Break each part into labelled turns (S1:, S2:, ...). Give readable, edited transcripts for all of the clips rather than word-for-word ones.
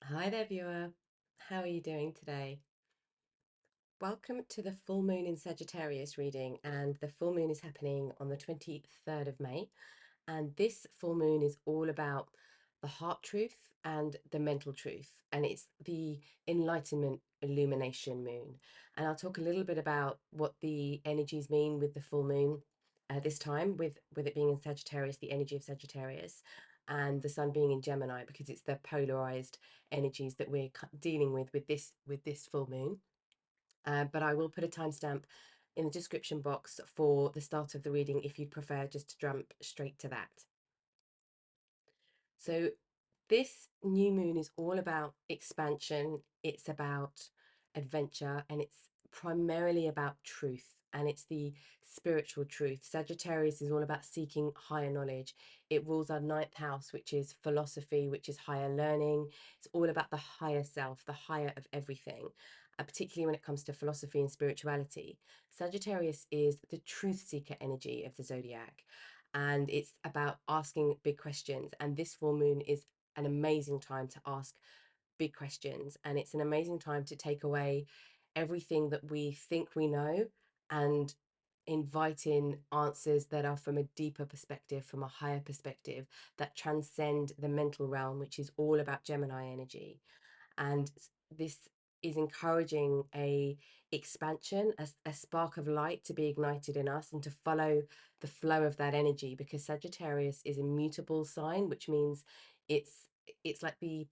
S1: Hi there, viewer. How are you doing today? Welcome to the full moon in Sagittarius reading, and the full moon is happening on the 23rd of May. And this full moon is all about the heart truth and the mental truth, and it's the enlightenment illumination moon. And I'll talk a little bit about what the energies mean with the full moon this time, with it being in Sagittarius, the energy of Sagittarius, and the sun being in Gemini, because it's the polarized energies that we're dealing with this full moon. But I will put a timestamp in the description box for the start of the reading if you'd prefer just to jump straight to that. So this new moon is all about expansion, it's about adventure, and it's primarily about truth. And it's the spiritual truth. Sagittarius is all about seeking higher knowledge. It rules our ninth house, which is philosophy, which is higher learning. It's all about the higher self, the higher of everything, particularly when it comes to philosophy and spirituality. Sagittarius is the truth seeker energy of the zodiac, and it's about asking big questions. And this full moon is an amazing time to ask big questions, and it's an amazing time to take away everything that we think we know and invite in answers that are from a deeper perspective, from a higher perspective, that transcend the mental realm, which is all about Gemini energy. And this is encouraging a expansion, a spark of light to be ignited in us and to follow the flow of that energy, because Sagittarius is a mutable sign, which means it's it's like the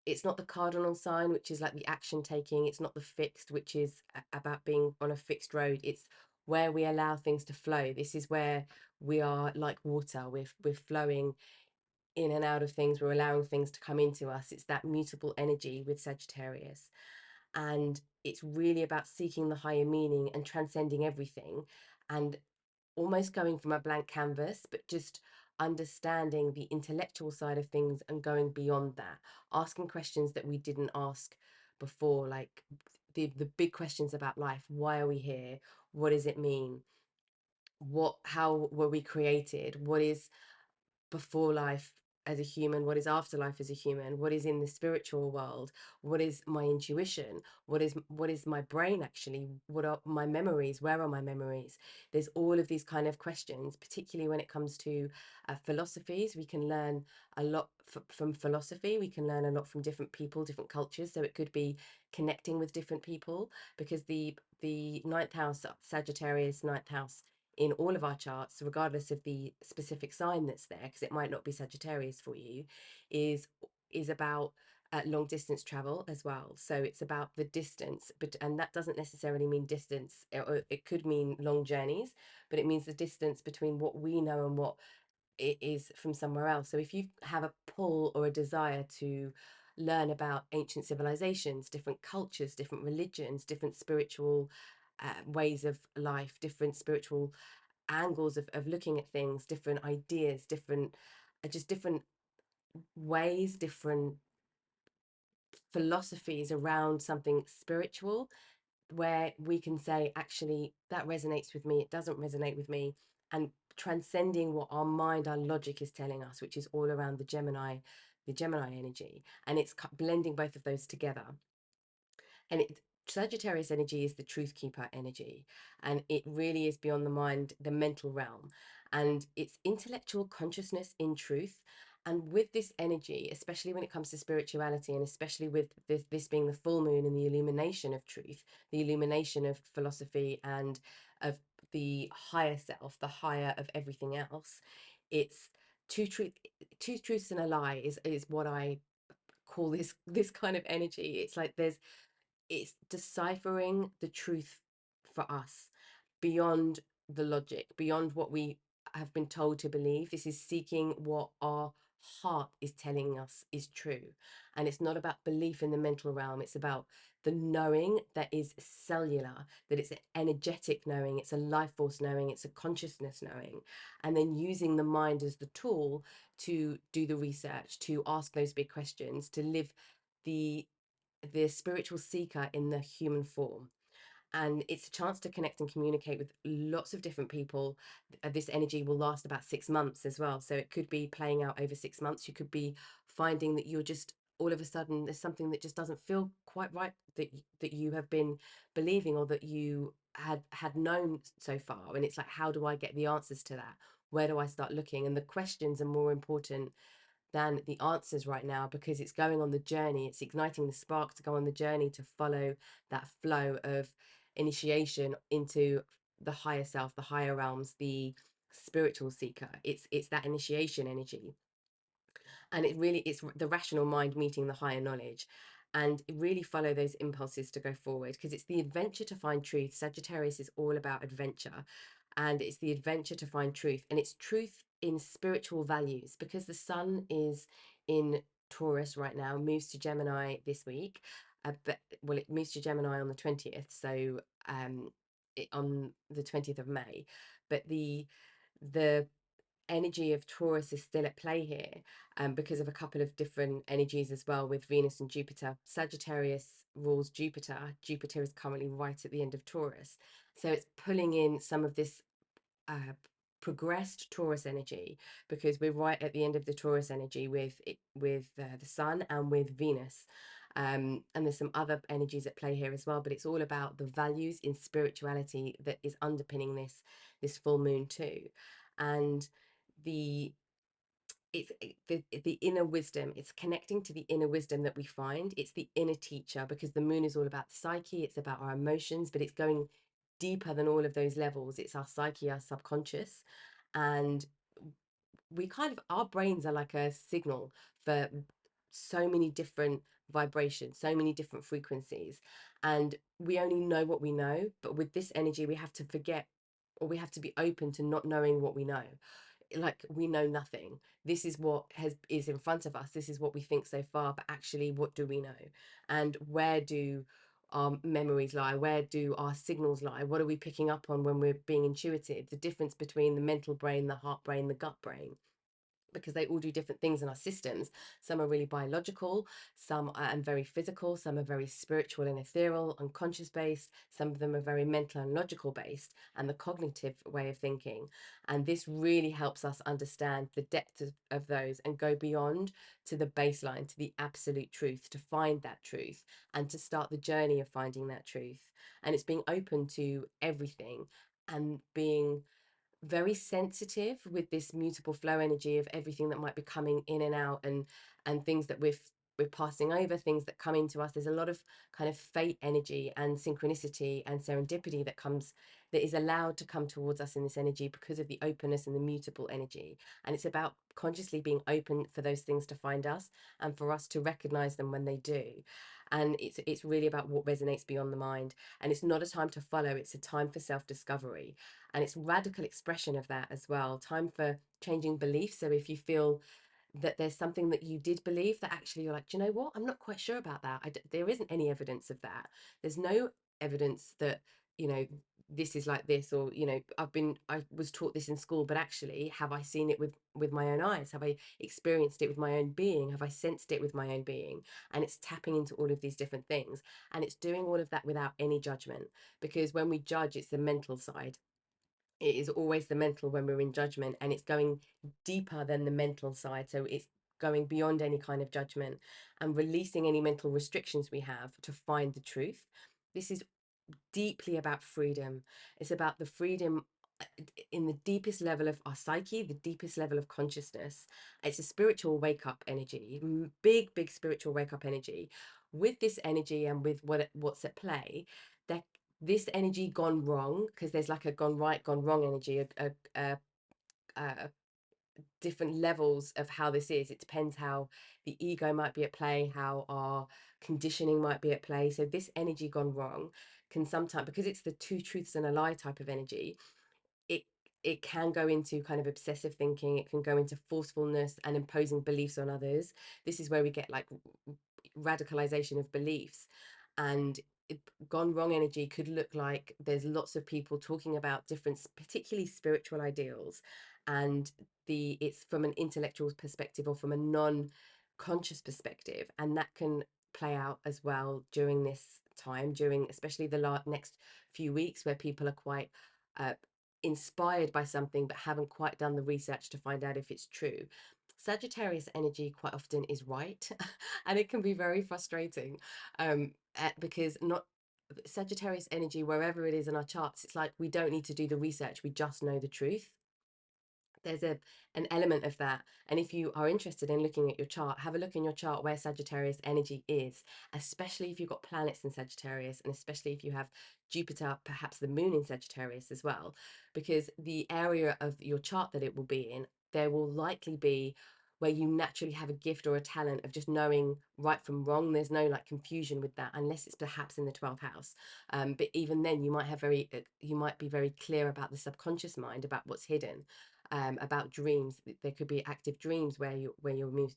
S1: it's not the cardinal sign, which is like the action taking. It's not the fixed, which is about being on a fixed road. It's where we allow things to flow. This is where we are like water. We're flowing in and out of things. We're allowing things to come into us. It's that mutable energy with Sagittarius. And it's really about seeking the higher meaning and transcending everything, and almost going from a blank canvas, but just understanding the intellectual side of things and going beyond that, asking questions that we didn't ask before, like the big questions about life. Why are we here? What does it mean? How were we created? What is before life as a human? What is afterlife as a human? What is in the spiritual world? What is my intuition? What is my brain actually? What are my memories? Where are my memories? There's all of these kind of questions, particularly when it comes to philosophies. We can learn a lot from philosophy. We can learn a lot from different people, different cultures. So it could be connecting with different people, because the ninth house, Sagittarius ninth house, in all of our charts, regardless of the specific sign that's there, because it might not be Sagittarius for you, is is about long distance travel as well. So it's about the distance, but and that doesn't necessarily mean distance, or it could mean long journeys, but it means the distance between what we know and what it is from somewhere else. So if you have a pull or a desire to learn about ancient civilizations, different cultures, different religions, different spiritual ways of life, different spiritual angles of looking at things, different ideas, different just different ways, different philosophies around something spiritual, where we can say, actually, that resonates with me, it doesn't resonate with me, and transcending what our mind, our logic is telling us, which is all around the Gemini energy, and it's blending both of those together. And Sagittarius energy is the truth keeper energy, and it really is beyond the mind, the mental realm, and it's intellectual consciousness in truth. And with this energy, especially when it comes to spirituality, and especially with this being the full moon and the illumination of truth, the illumination of philosophy and of the higher self, the higher of everything else, it's two truth, two truths and a lie is what I call this kind of energy. It's like it's deciphering the truth for us beyond the logic, beyond what we have been told to believe. This is seeking what our heart is telling us is true. And it's not about belief in the mental realm, it's about the knowing that is cellular, that it's an energetic knowing, it's a life force knowing, it's a consciousness knowing. And then using the mind as the tool to do the research, to ask those big questions, to live the spiritual seeker in the human form. And it's a chance to connect and communicate with lots of different people. This energy will last about 6 months as well, so it could be playing out over 6 months. You could be finding that you're just all of a sudden there's something that just doesn't feel quite right, that you have been believing, or that you had known so far, and it's like, how do I get the answers to that? Where do I start looking? And the questions are more important than the answers right now, because it's going on the journey, it's igniting the spark to go on the journey, to follow that flow of initiation into the higher self, the higher realms, the spiritual seeker. It's that initiation energy, and it really, it's the rational mind meeting the higher knowledge, and really follow those impulses to go forward, because it's the adventure to find truth. Sagittarius is all about adventure, and it's the adventure to find truth, and it's truth in spiritual values, because the sun is in Taurus right now, moves to Gemini this week. But well, it moves to Gemini on the 20th, so on the 20th of May. But the energy of Taurus is still at play here, because of a couple of different energies as well, with Venus and Jupiter. Sagittarius rules Jupiter. Jupiter is currently right at the end of Taurus. So it's pulling in some of this progressed Taurus energy, because we're right at the end of the Taurus energy with the Sun and with Venus. And there's some other energies at play here as well, but it's all about the values in spirituality that is underpinning this full moon too. And the it's the inner wisdom, it's connecting to the inner wisdom that we find. It's the inner teacher, because the moon is all about the psyche, it's about our emotions, but it's going deeper than all of those levels. It's our psyche, our subconscious. And we kind of, our brains are like a signal for so many different vibrations, so many different frequencies, and we only know what we know. But with this energy, we have to forget, or we have to be open to not knowing what we know. Like, we know nothing. This is what is in front of us, this is what we think so far, but actually, what do we know? And where do our memories lie? Where do our signals lie? What are we picking up on when we're being intuitive? The difference between the mental brain, the heart brain, the gut brain, because they all do different things in our systems. Some are really biological, some are and very physical, some are very spiritual and ethereal, unconscious based, some of them are very mental and logical based, and the cognitive way of thinking. And this really helps us understand the depth of those, and go beyond to the baseline, to the absolute truth, to find that truth, and to start the journey of finding that truth. And it's being open to everything, and being very sensitive with this mutable flow energy of everything that might be coming in and out, and things that we're passing over, things that come into us. There's a lot of kind of fate energy and synchronicity and serendipity that is allowed to come towards us in this energy, because of the openness and the mutable energy. And it's about consciously being open for those things to find us, and for us to recognize them when they do. And it's really about what resonates beyond the mind. And it's not a time to follow, it's a time for self-discovery, and it's radical expression of that as well. Time for changing beliefs. So if you feel that there's something that you did believe that actually you're like, do you know what, I'm not quite sure about that, there isn't any evidence of that. There's no evidence that, you know, this is like this, or, you know, I was taught this in school, but actually, have I seen it with my own eyes? Have I experienced it with my own being? Have I sensed it with my own being? And it's tapping into all of these different things, and it's doing all of that without any judgment, because when we judge, it's the mental side. It is always the mental when we're in judgment, and it's going deeper than the mental side. So it's going beyond any kind of judgment, and releasing any mental restrictions we have to find the truth. This is deeply about freedom. It's about the freedom in the deepest level of our psyche, the deepest level of consciousness. It's a spiritual wake up energy, big spiritual wake up energy. With this energy, and with what's at play, that this energy gone wrong, because there's like a gone right, gone wrong energy, a different levels of how this is. It depends how the ego might be at play, how our conditioning might be at play. So this energy gone wrong can sometimes, because it's the two truths and a lie type of energy, it it can go into kind of obsessive thinking. It can go into forcefulness and imposing beliefs on others. This is where we get like radicalization of beliefs. And gone wrong energy could look like there's lots of people talking about different, particularly spiritual ideals, and it's from an intellectual perspective or from a non-conscious perspective, and that can play out as well during this time, during especially the next few weeks, where people are quite inspired by something but haven't quite done the research to find out if it's true. Sagittarius energy quite often is right, and it can be very frustrating, because not Sagittarius energy, wherever it is in our charts, it's like we don't need to do the research, we just know the truth. There's an element of that. And if you are interested in looking at your chart, have a look in your chart where Sagittarius energy is, especially if you've got planets in Sagittarius, and especially if you have Jupiter, perhaps the moon in Sagittarius as well, because the area of your chart that it will be in, there will likely be where you naturally have a gift or a talent of just knowing right from wrong. There's no like confusion with that unless it's perhaps in the 12th house. But even then you might have you might be very clear about the subconscious mind, about what's hidden, about dreams. There could be active dreams where your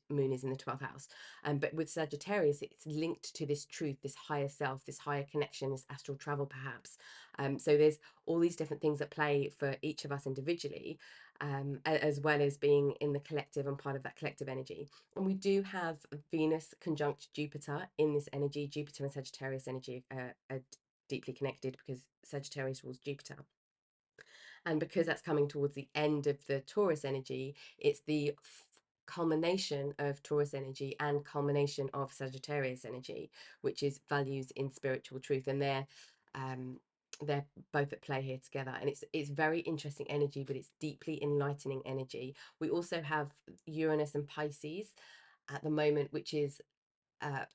S1: moon is in the 12th house. But with Sagittarius, it's linked to this truth, this higher self, this higher connection, this astral travel, perhaps. So there's all these different things at play for each of us individually, as well as being in the collective and part of that collective energy. And we do have Venus conjunct Jupiter in this energy. Jupiter and Sagittarius energy are deeply connected because Sagittarius rules Jupiter. And because that's coming towards the end of the Taurus energy, it's the culmination of Taurus energy and culmination of Sagittarius energy, which is values in spiritual truth. And they're both at play here together, and it's very interesting energy, but it's deeply enlightening energy. We also have Uranus and Pisces at the moment, which is uh,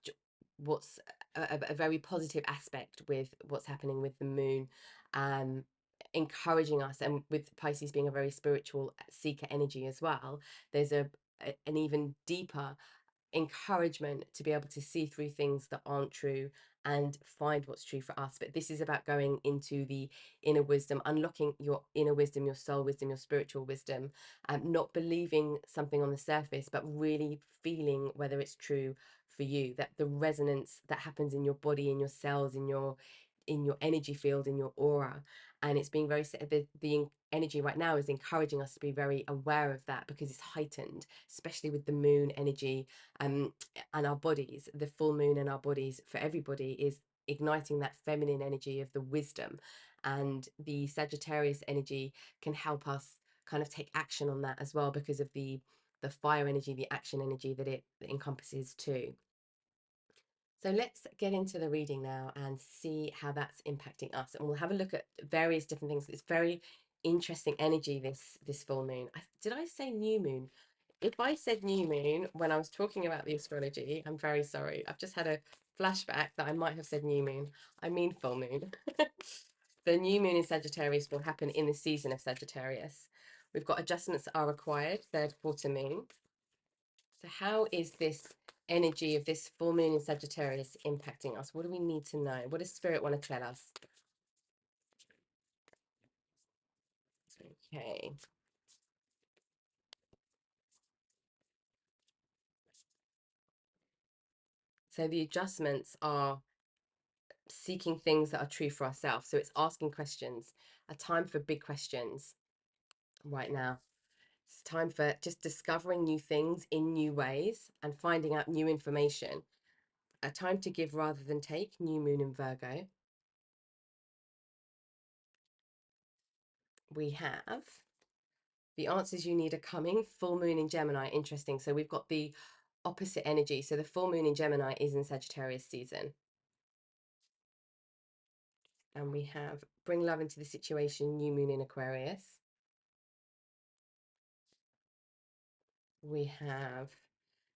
S1: what's a very positive aspect with what's happening with the moon, um, encouraging us, and with Pisces being a very spiritual seeker energy as well, there's an even deeper encouragement to be able to see through things that aren't true and find what's true for us. But this is about going into the inner wisdom, unlocking your inner wisdom, your soul wisdom, your spiritual wisdom, not believing something on the surface, but really feeling whether it's true for you, that the resonance that happens in your body, in your cells, in your energy field, in your aura. And it's being very, the energy right now is encouraging us to be very aware of that, because it's heightened, especially with the moon energy, and our bodies. The full moon in our bodies for everybody is igniting that feminine energy of the wisdom, and the Sagittarius energy can help us kind of take action on that as well, because of the fire energy, the action energy that it encompasses too. So let's get into the reading now and see how that's impacting us. And we'll have a look at various different things. It's very interesting energy, this full moon. Did I say new moon? If I said new moon when I was talking about the astrology, I'm very sorry. I've just had a flashback that I might have said new moon. I mean full moon. The new moon in Sagittarius will happen in the season of Sagittarius. We've got adjustments that are required, third quarter moon. So how is this energy of this full moon in Sagittarius impacting us? What do we need to know? What does Spirit want to tell us? Okay. So the adjustments are seeking things that are true for ourselves. So it's asking questions, a time for big questions right now. It's time for just discovering new things in new ways and finding out new information. A time to give rather than take, new moon in Virgo. We have the answers you need are coming, full moon in Gemini. Interesting. So we've got the opposite energy. So the full moon in Gemini is in Sagittarius season. And we have bring love into the situation, new moon in Aquarius. We have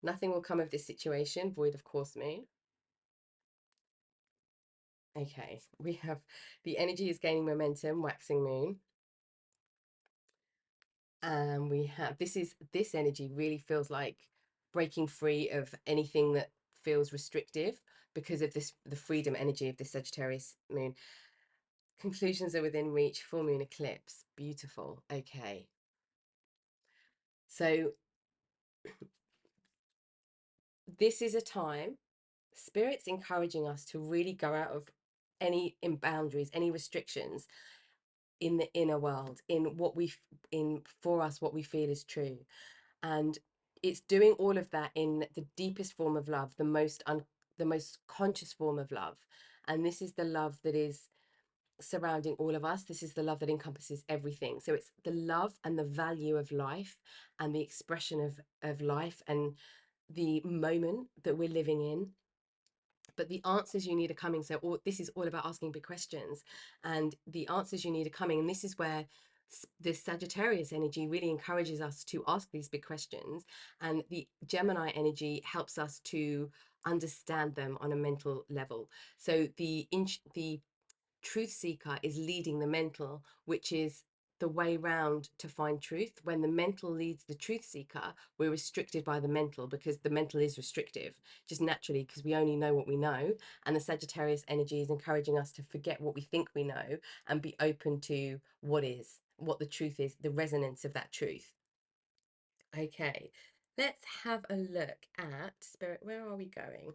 S1: nothing will come of this situation, void of course moon. Okay, we have the energy is gaining momentum, waxing moon. And we have this energy really feels like breaking free of anything that feels restrictive because of the freedom energy of the Sagittarius moon. Conclusions are within reach, full moon eclipse. Beautiful. Okay. So this is a time, Spirit's encouraging us to really go out of any in boundaries, any restrictions in the inner world, in what we in for us, what we feel is true. And it's doing all of that in the deepest form of love, the most conscious form of love. And this is the love that is surrounding all of us. This is the love that encompasses everything. So it's the love and the value of life and the expression of life and the moment that we're living in. But the answers you need are coming. So this is all about asking big questions, and the answers you need are coming. And this is where this Sagittarius energy really encourages us to ask these big questions, and the Gemini energy helps us to understand them on a mental level. So the truth seeker is leading the mental, which is the way round to find truth. When the mental leads the truth seeker, we're restricted by the mental, because the mental is restrictive just naturally, because we only know what we know. And the Sagittarius energy is encouraging us to forget what we think we know and be open to what the truth is, the resonance of that truth. Okay, let's have a look at Spirit. Where are we going?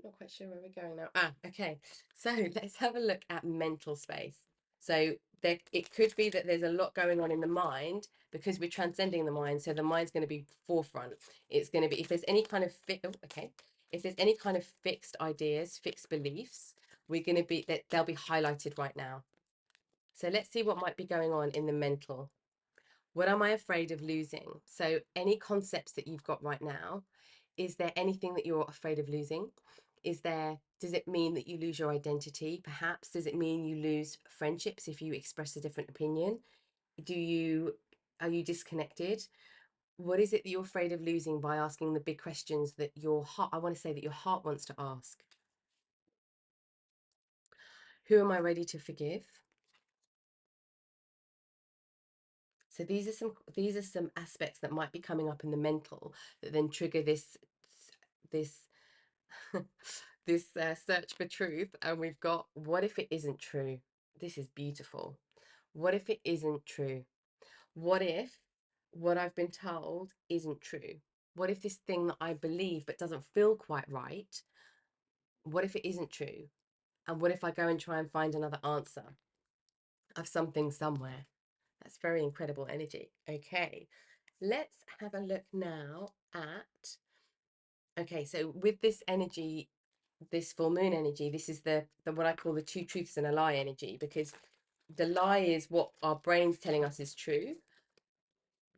S1: Not quite sure where we're going now. Okay. So let's have a look at mental space. So it could be that there's a lot going on in the mind, because we're transcending the mind. So the mind's going to be forefront. It's going to be, if there's any kind of if there's any kind of fixed ideas, fixed beliefs, we're going to be that they'll be highlighted right now. So let's see what might be going on in the mental. What am I afraid of losing? So any concepts that you've got right now, is there anything that you're afraid of losing? Does it mean that you lose your identity? Perhaps, does it mean you lose friendships if you express a different opinion? Are you disconnected? What is it that you're afraid of losing by asking the big questions that your heart, I want to say that your heart wants to ask? Who am I ready to forgive? So these are some aspects that might be coming up in the mental that then trigger this this search for truth. And we've got, what if it isn't true? This is beautiful. What if it isn't true? What if what I've been told isn't true? What if this thing that I believe but doesn't feel quite right, what if it isn't true? And what if I go and try and find another answer of something somewhere? That's very incredible energy. Okay, let's have a look now at, okay, so with this energy, this full moon energy, this is the what I call the two truths and a lie energy, because the lie is what our brain's telling us is true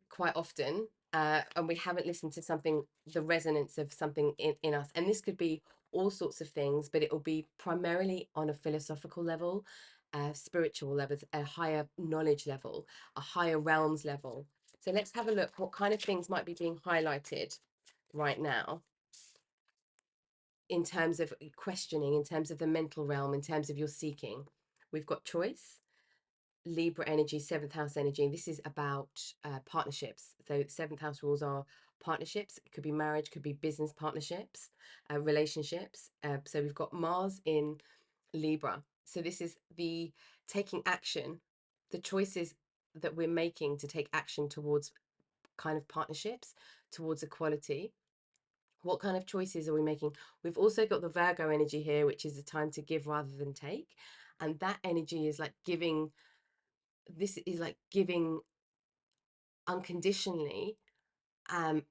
S1: quite often, and we haven't listened to something, the resonance of something in us. And this could be all sorts of things, but it will be primarily on a philosophical level, spiritual levels, a higher knowledge level, a higher realms level. So let's have a look what kind of things might be being highlighted right now in terms of questioning, in terms of the mental realm, in terms of your seeking. We've got choice, Libra energy, seventh house energy, and this is about partnerships. So seventh house rules are partnerships. It could be marriage, could be business partnerships, relationships. So we've got Mars in Libra. So this is the taking action, the choices that we're making to take action towards kind of partnerships, towards equality. What kind of choices are we making? We've also got the Virgo energy here, which is the time to give rather than take. And that energy is like giving, this is like giving unconditionally, um,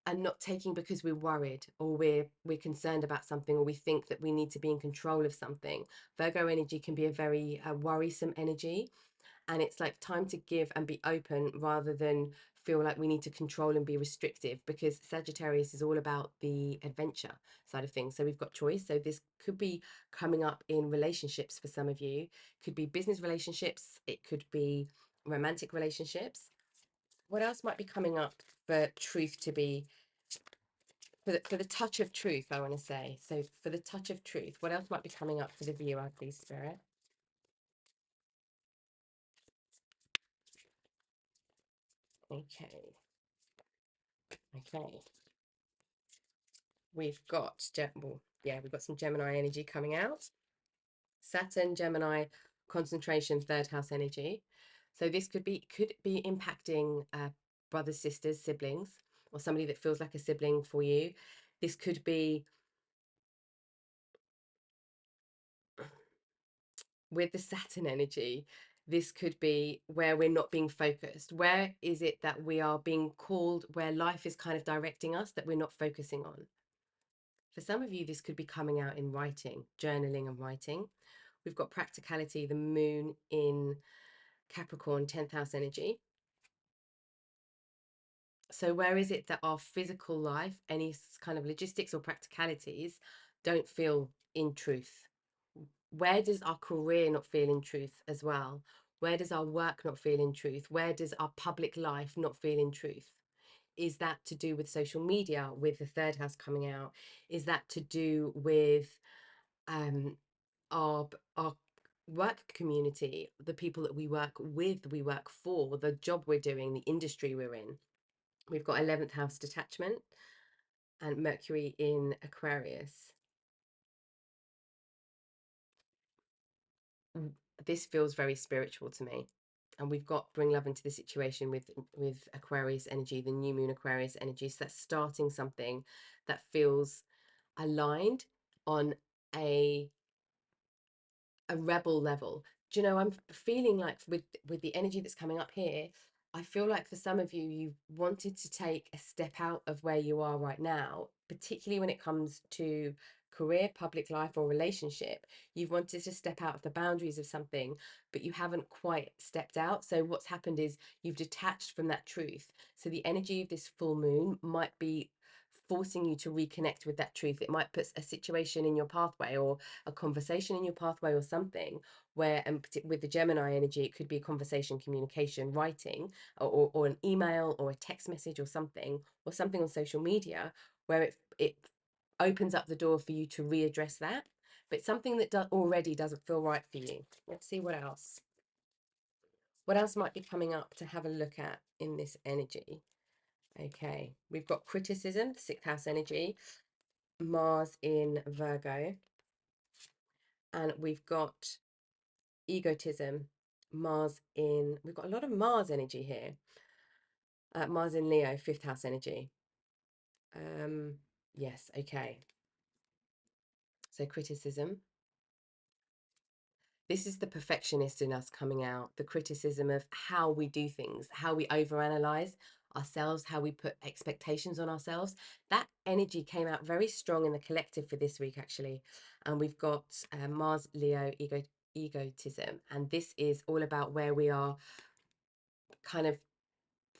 S1: and not taking because we're worried, or we're concerned about something, or we think that we need to be in control of something. Virgo energy can be a very worrisome energy, and it's like time to give and be open rather than feel like we need to control and be restrictive, because Sagittarius is all about the adventure side of things. So we've got choice. So this could be coming up in relationships for some of you, could be business relationships, it could be romantic relationships. What else might be coming up for truth to be, for the touch of truth, I want to say? So for the touch of truth, what else might be coming up for the viewer, please, Spirit? Okay. Okay. We've got, well, yeah, we've got some Gemini energy coming out. Saturn, Gemini, concentration, third house energy. So this could be impacting brothers, sisters, siblings, or somebody that feels like a sibling for you. This could be with the Saturn energy. This could be where we're not being focused. Where is it that we are being called, where life is kind of directing us, that we're not focusing on? For some of you, this could be coming out in writing, journaling and writing. We've got practicality, the moon in Capricorn, 10th house energy. So where is it that our physical life, any kind of logistics or practicalities, don't feel in truth? Where does our career not feel in truth as well? Where does our work not feel in truth? Where does our public life not feel in truth? Is that to do with social media, with the third house coming out? Is that to do with um, our work community, the people that we work with, we work for, the job we're doing, the industry we're in? We've got 11th house detachment and Mercury in Aquarius. This feels very spiritual to me. And we've got bring love into the situation with Aquarius energy, the new moon Aquarius energy. So that's starting something that feels aligned on a rebel level. Do you know, I'm feeling like with the energy that's coming up here, I feel like for some of you, you wanted to take a step out of where you are right now, particularly when it comes to career, public life, or relationship. You've wanted to step out of the boundaries of something, but you haven't quite stepped out. So what's happened is you've detached from that truth. So the energy of this full moon might be forcing you to reconnect with that truth. It might put a situation in your pathway or a conversation in your pathway or something where, and with the Gemini energy, it could be a conversation, communication, writing, or an email or a text message or something on social media where it opens up the door for you to readdress that. But something that already doesn't feel right for you. Let's see what else. What else might be coming up to have a look at in this energy? Okay, we've got criticism, 6th house energy, Mars in Virgo, and we've got egotism, we've got a lot of Mars energy here. Mars in Leo, 5th house energy. Yes, okay. So criticism. This is the perfectionist in us coming out, the criticism of how we do things, how we overanalyze ourselves, how we put expectations on ourselves. That energy came out very strong in the collective for this week, actually. And we've got Mars, Leo, egotism. And this is all about where we are kind of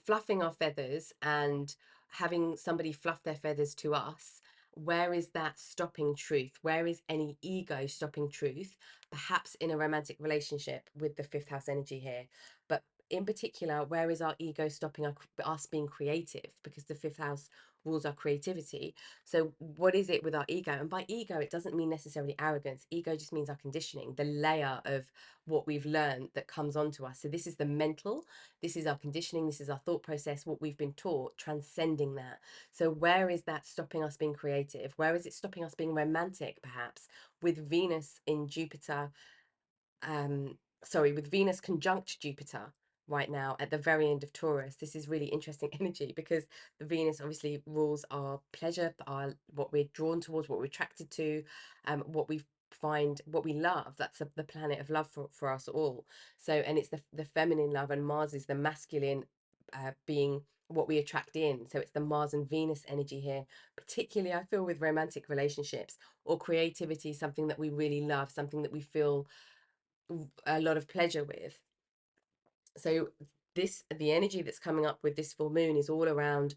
S1: fluffing our feathers and having somebody fluff their feathers to us. Where is that stopping truth? Where is any ego stopping truth? Perhaps in a romantic relationship with the 5th house energy here. But in particular, where is our ego stopping us being creative? Because the 5th house rules our creativity. So what is it with our ego? And by ego, it doesn't mean necessarily arrogance. Ego just means our conditioning, the layer of what we've learned that comes onto us. So this is the mental, this is our conditioning, this is our thought process, what we've been taught, transcending that. So where is that stopping us being creative? Where is it stopping us being romantic, perhaps? With Venus in Jupiter, with Venus conjunct Jupiter right now at the very end of Taurus. This is really interesting energy because the Venus obviously rules our pleasure, our what we're drawn towards, what we're attracted to, what we find, what we love. That's the planet of love for us all. So, and it's the feminine love, and Mars is the masculine, being what we attract in. So it's the Mars and Venus energy here, particularly I feel with romantic relationships or creativity, something that we really love, something that we feel a lot of pleasure with. So the energy that's coming up with this full moon is all around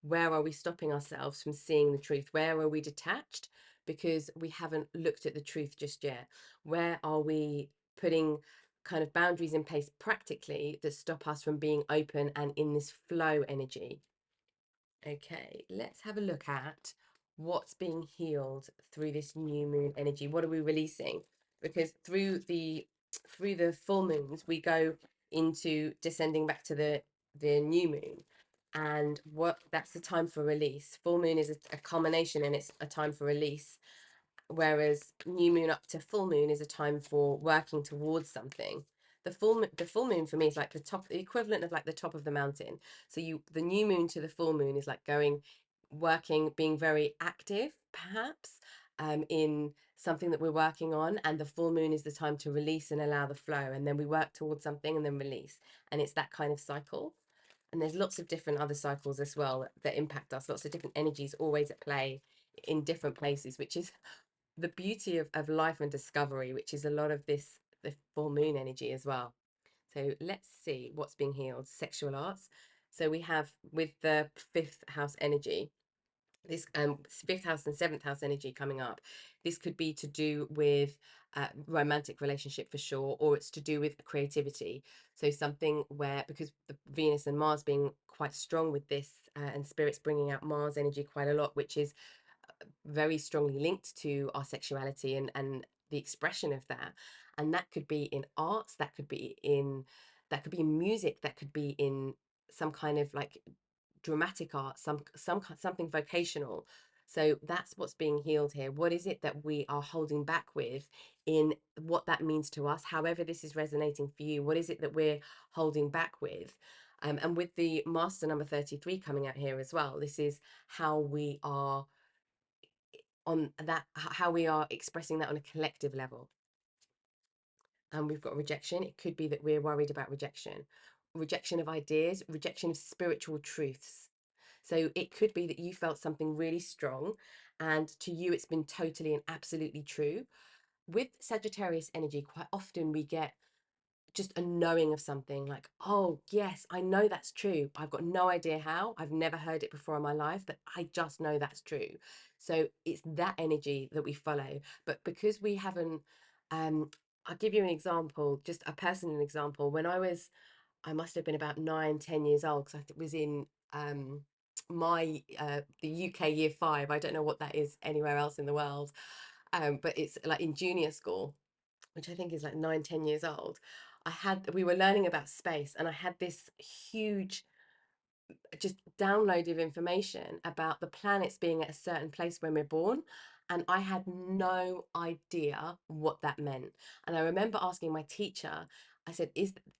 S1: where are we stopping ourselves from seeing the truth? Where are we detached because we haven't looked at the truth just yet? Where are we putting kind of boundaries in place practically that stop us from being open and in this flow energy? Okay, let's have a look at what's being healed through this new moon energy. What are we releasing? Because through the full moons, we go into descending back to the new moon. And what that's the time for release. Full moon is a culmination and it's a time for release. Whereas new moon up to full moon is a time for working towards something. The full moon for me is like the equivalent of like the top of the mountain. So the new moon to the full moon is like working, being very active, perhaps, in something that we're working on. And the full moon is the time to release and allow the flow. And then we work towards something and then release. And it's that kind of cycle. And there's lots of different other cycles as well that impact us, lots of different energies always at play in different places, which is the beauty of life and discovery, which is a lot of this, the full moon energy as well. So let's see what's being healed. Sexual arts. So we have with the fifth house energy, this fifth house and seventh house energy coming up. This could be to do with romantic relationship for sure, or it's to do with creativity. So something where, because the Venus and Mars being quite strong with this, and spirits bringing out Mars energy quite a lot, which is very strongly linked to our sexuality and the expression of that. And that could be in arts, that could be in, that could be in music, that could be in some kind of like dramatic art, something vocational. So that's what's being healed here. What is it that we are holding back with, in what that means to us, however this is resonating for you? What is it that we're holding back with? And with the master number 33 coming out here as well, this is how we are on that, how we are expressing that on a collective level. And we've got rejection. It could be that we're worried about rejection of ideas, rejection of spiritual truths. So it could be that you felt something really strong, and to you it's been totally and absolutely true. With Sagittarius energy, quite often we get just a knowing of something, like, oh yes, I know that's true. I've got no idea how, I've never heard it before in my life, but I just know that's true. So it's that energy that we follow. But because we haven't, I'll give you an example, just a personal example. When I must have been about 9, 10 years old, because I was in my the UK year 5. I don't know what that is anywhere else in the world, but it's like in junior school, which I think is like 9, 10 years old. We were learning about space, and I had this huge just download of information about the planets being at a certain place when we're born. And I had no idea what that meant. And I remember asking my teacher, I said,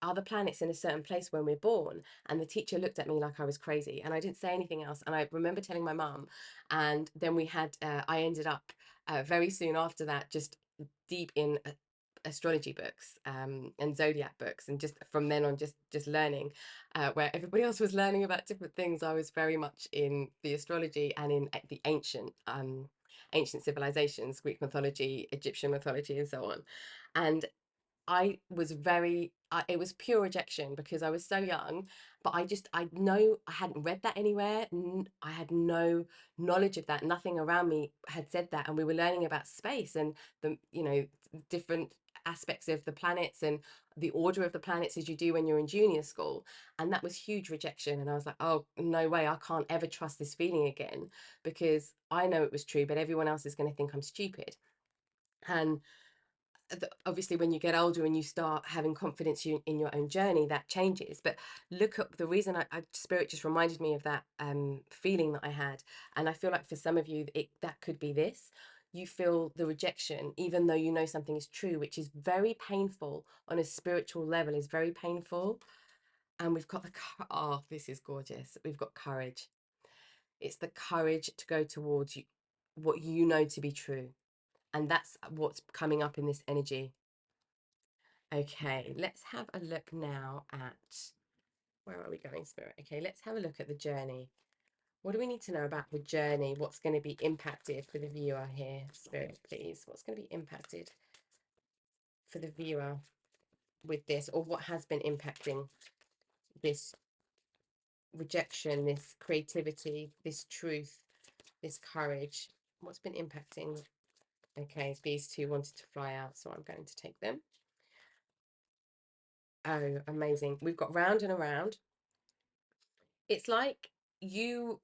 S1: are the planets in a certain place when we're born? And the teacher looked at me like I was crazy, and I didn't say anything else. And I remember telling my mum, and then I ended up very soon after that, just deep in astrology books, and zodiac books, and just from then on, just learning, where everybody else was learning about different things, I was very much in the astrology and in the ancient civilizations, Greek mythology, Egyptian mythology, and so on. And I was very, it was pure rejection because I was so young, but I know I hadn't read that anywhere. I had no knowledge of that. Nothing around me had said that. And we were learning about space and different aspects of the planets and the order of the planets, as you do when you're in junior school. And that was huge rejection. And I was like, oh, no way, I can't ever trust this feeling again, because I know it was true, but everyone else is going to think I'm stupid. And obviously when you get older and you start having confidence in your own journey, that changes. But look at the reason, spirit just reminded me of that feeling that I had. And I feel like for some of you, that could be this. You feel the rejection even though you know something is true, which is very painful on a spiritual level, is very painful. And we've got oh, this is gorgeous, we've got courage. It's the courage to go towards what you know to be true. And that's what's coming up in this energy. Okay, let's have a look now at, where are we going, Spirit? Okay, let's have a look at the journey. What do we need to know about the journey? What's going to be impacted for the viewer here, Spirit, please? What's going to be impacted for the viewer with this, or what has been impacting this rejection, this creativity, this truth, this courage? What's been impacting? Okay, these two wanted to fly out, so I'm going to take them. Oh, amazing. We've got round and around. It's like you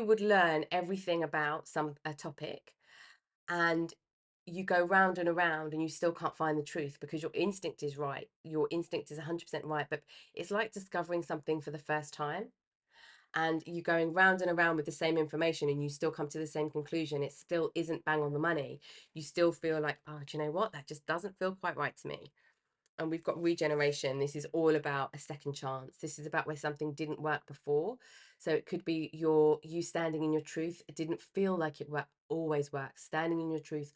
S1: would learn everything about a topic, and you go round and around and you still can't find the truth because your instinct is right. Your instinct is 100% right, but it's like discovering something for the first time, and you're going round and around with the same information and you still come to the same conclusion. It still isn't bang on the money. You still feel like, oh, do you know what? That just doesn't feel quite right to me. And we've got regeneration. This is all about a second chance. This is about where something didn't work before. So it could be you standing in your truth. It didn't feel like it always works. Standing in your truth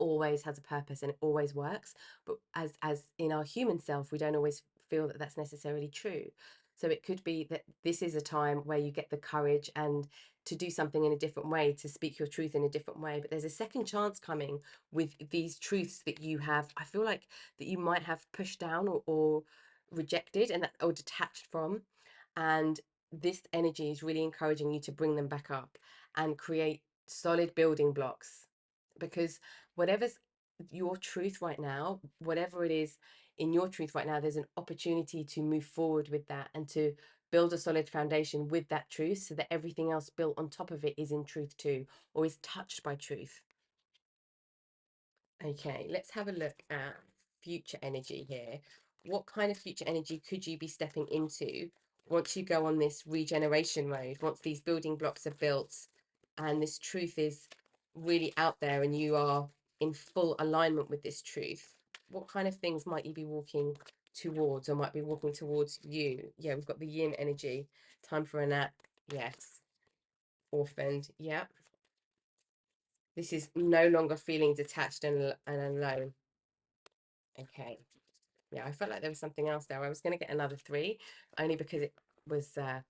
S1: always has a purpose and it always works. But as in our human self, we don't always feel that that's necessarily true. So it could be that this is a time where you get the courage and to do something in a different way, to speak your truth in a different way. But there's a second chance coming with these truths that you have, I feel like, that you might have pushed down or rejected and that, or detached from. And this energy is really encouraging you to bring them back up and create solid building blocks, because whatever's your truth right now, whatever it is in your truth right now, there's an opportunity to move forward with that and to build a solid foundation with that truth so that everything else built on top of it is in truth too, or is touched by truth. Okay, let's have a look at future energy here. What kind of future energy could you be stepping into once you go on this regeneration mode, once these building blocks are built and this truth is really out there and you are in full alignment with this truth? What kind of things might you be walking towards, or might be walking towards you? Yeah, we've got the yin energy. Time for a nap. Yes. Orphaned. Yeah. This is no longer feeling detached and alone. Okay. Yeah, I felt like there was something else there. I was going to get another three, only because it was the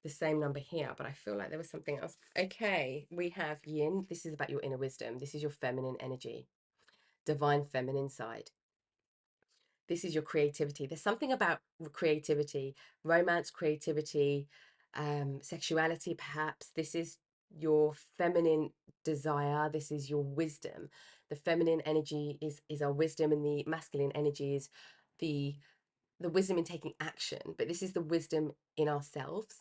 S1: same number here, but I feel like there was something else. Okay, we have yin. This is about your inner wisdom. This is your feminine energy, divine feminine side. This is your creativity. There's something about creativity, romance, creativity, sexuality, perhaps. This is your feminine desire. This is your wisdom. The feminine energy is our wisdom, and the masculine energy is the the wisdom in taking action. But this is the wisdom in ourselves.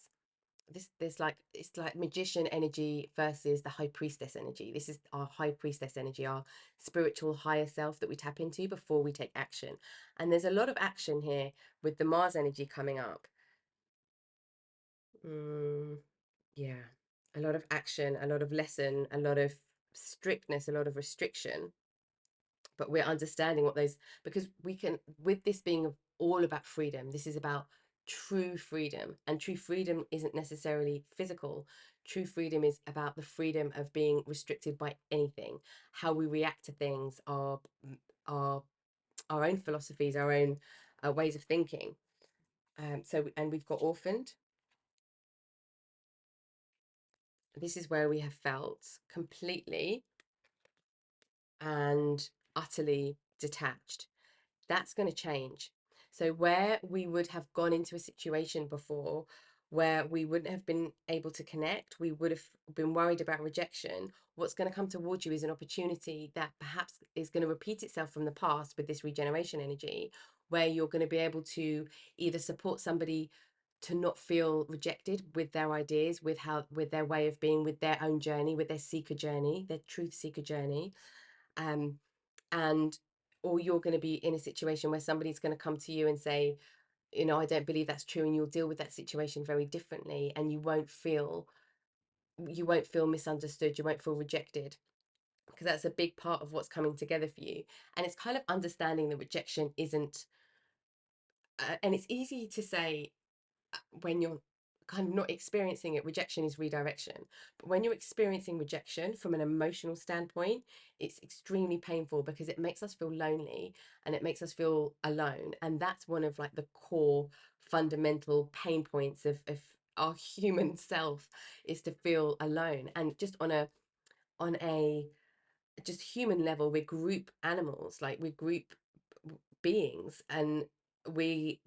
S1: There's like, it's like magician energy versus the high priestess energy. This is our high priestess energy, our spiritual higher self that we tap into before we take action. And there's a lot of action here with the Mars energy coming up. Yeah, a lot of action, a lot of lesson, a lot of strictness, a lot of restriction. But we're understanding what those, because we can, with this being all about freedom, this is about true freedom, and true freedom isn't necessarily physical. True freedom is about the freedom of being restricted by anything, how we react to things, our our own philosophies, our own ways of thinking. So, and we've got orphaned. This is where we have felt completely and utterly detached. That's going to change. So where we would have gone into a situation before where we wouldn't have been able to connect, we would have been worried about rejection. What's going to come towards you is an opportunity that perhaps is going to repeat itself from the past with this regeneration energy, where you're going to be able to either support somebody to not feel rejected with their ideas, with how, with their way of being, with their own journey, with their seeker journey, their truth seeker journey. um, and or you're going to be in a situation where somebody's going to come to you and say, you know, I don't believe that's true, and you'll deal with that situation very differently, and you won't feel misunderstood, you won't feel rejected, because that's a big part of what's coming together for you. And it's kind of understanding that rejection isn't and it's easy to say when you're kind of not experiencing it, rejection is redirection. But when you're experiencing rejection from an emotional standpoint, it's extremely painful because it makes us feel lonely and it makes us feel alone. And that's one of like the core fundamental pain points of our human self, is to feel alone. And just on a just human level, we're group animals, like we're group beings, and we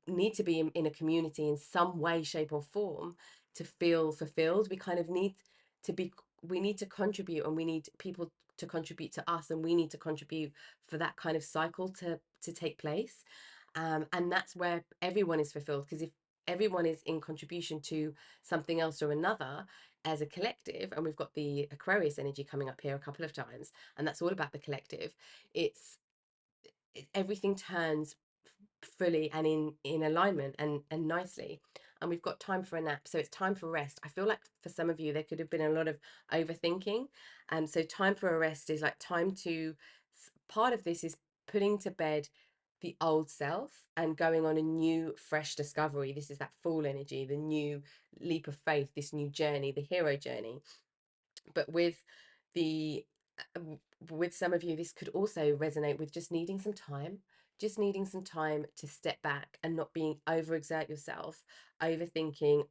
S1: need to be in a community in some way, shape, or form to feel fulfilled. We kind of need to be, we need to contribute, and we need people to contribute to us, and we need to contribute for that kind of cycle to take place. And that's where everyone is fulfilled, because if everyone is in contribution to something else or another as a collective, and we've got the Aquarius energy coming up here a couple of times, and that's all about the collective. it's Everything turns fully and in alignment and nicely. And we've got time for a nap, so it's time for rest. I feel like for some of you there could have been a lot of overthinking, and so time for a rest is like time to, part of this is putting to bed the old self and going on a new fresh discovery. This is that fall energy, the new leap of faith, this new journey, the hero journey. But the with some of you, this could also resonate with just needing some time just needing some time to step back and not being overexert yourself, overthinking,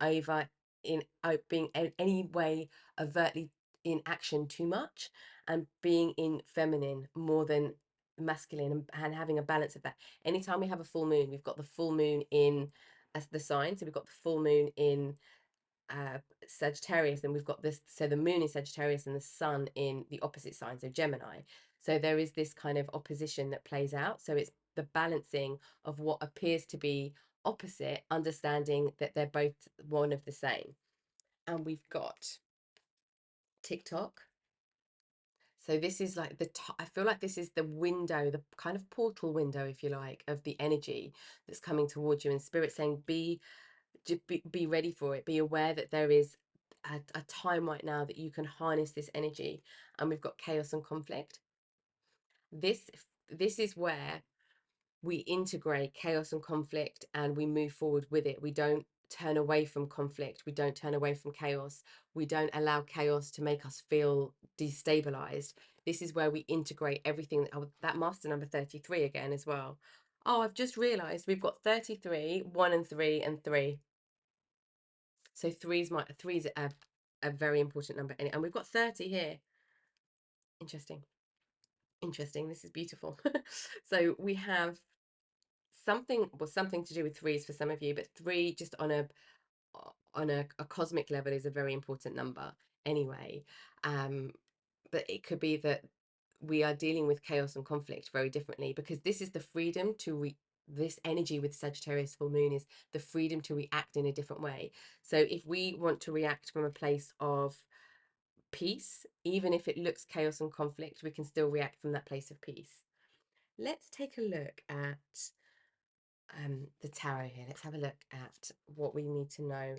S1: being in any way overtly in action too much, and being in feminine more than masculine, and having a balance of that. Anytime we have a full moon, we've got the full moon in as the sign. So we've got the full moon in Sagittarius, and we've got this, so the moon is Sagittarius and the sun in the opposite sign, so Gemini. So there is this kind of opposition that plays out. So it's the balancing of what appears to be opposite, understanding that they're both one of the same. And we've got TikTok. So this is like I feel like this is the window, the kind of portal window, if you like, of the energy that's coming towards you, and spirit saying, be ready for it. Be aware that there is a time right now that you can harness this energy. And we've got chaos and conflict. This this is where we integrate chaos and conflict, and we move forward with it. We don't turn away from conflict. We don't turn away from chaos. We don't allow chaos to make us feel destabilized. This is where we integrate everything. Oh, that master number 33 again as well. Oh, I've just realized we've got 33, 1 and 3 and 3. So three's a very important number, and we've got 30 here. Interesting. Interesting. This is beautiful. So we have something to do with threes for some of you, but three just on a cosmic level is a very important number anyway. But it could be that we are dealing with chaos and conflict very differently, because this is the freedom to this energy with Sagittarius full moon is the freedom to react in a different way. So if we want to react from a place of peace, even if it looks chaos and conflict, we can still react from that place of peace. Let's take a look at the tarot here. Let's have a look at what we need to know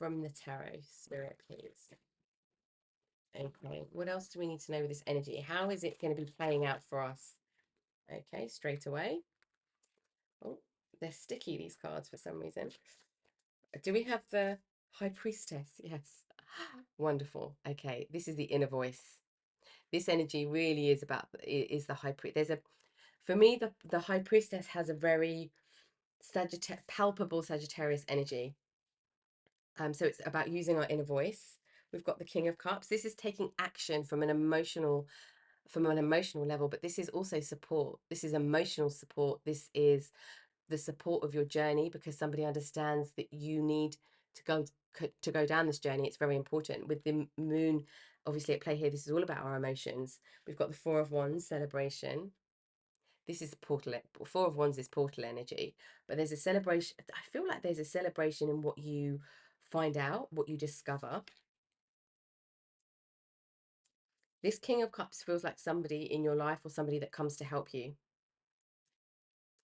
S1: from the tarot, spirit, please. Okay, what else do we need to know with this energy? How is it going to be playing out for us? Okay, straight away. Oh, they're sticky, these cards, for some reason. Do we have the High Priestess? Yes. Wonderful. Okay, this is the inner voice. This energy really is about, is the High Priest. For me, the High Priestess has a very palpable Sagittarius energy. So it's about using our inner voice. We've got the King of Cups. This is taking action from an emotional level, but this is also support. This is emotional support. This is the support of your journey, because somebody understands that you need to go down this journey. It's very important. With the moon obviously at play here, this is all about our emotions. We've got the Four of Wands, celebration. This is portal. Four of Wands is portal energy, but there's a celebration. I feel like there's a celebration in what you find out, what you discover. This King of Cups feels like somebody in your life, or somebody that comes to help you.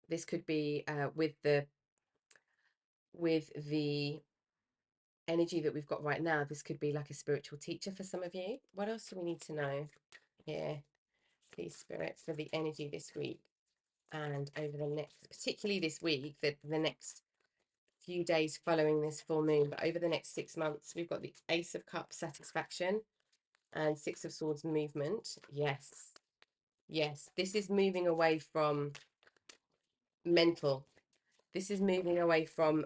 S1: This could be with the energy that we've got right now. This could be like a spiritual teacher for some of you. What else do we need to know here, please, spirit, for the energy this week and over the next, particularly this week, the next few days following this full moon, but over the next 6 months? We've got the Ace of Cups, satisfaction, and Six of Swords, movement. Yes, yes, this is moving away from mental. This is moving away from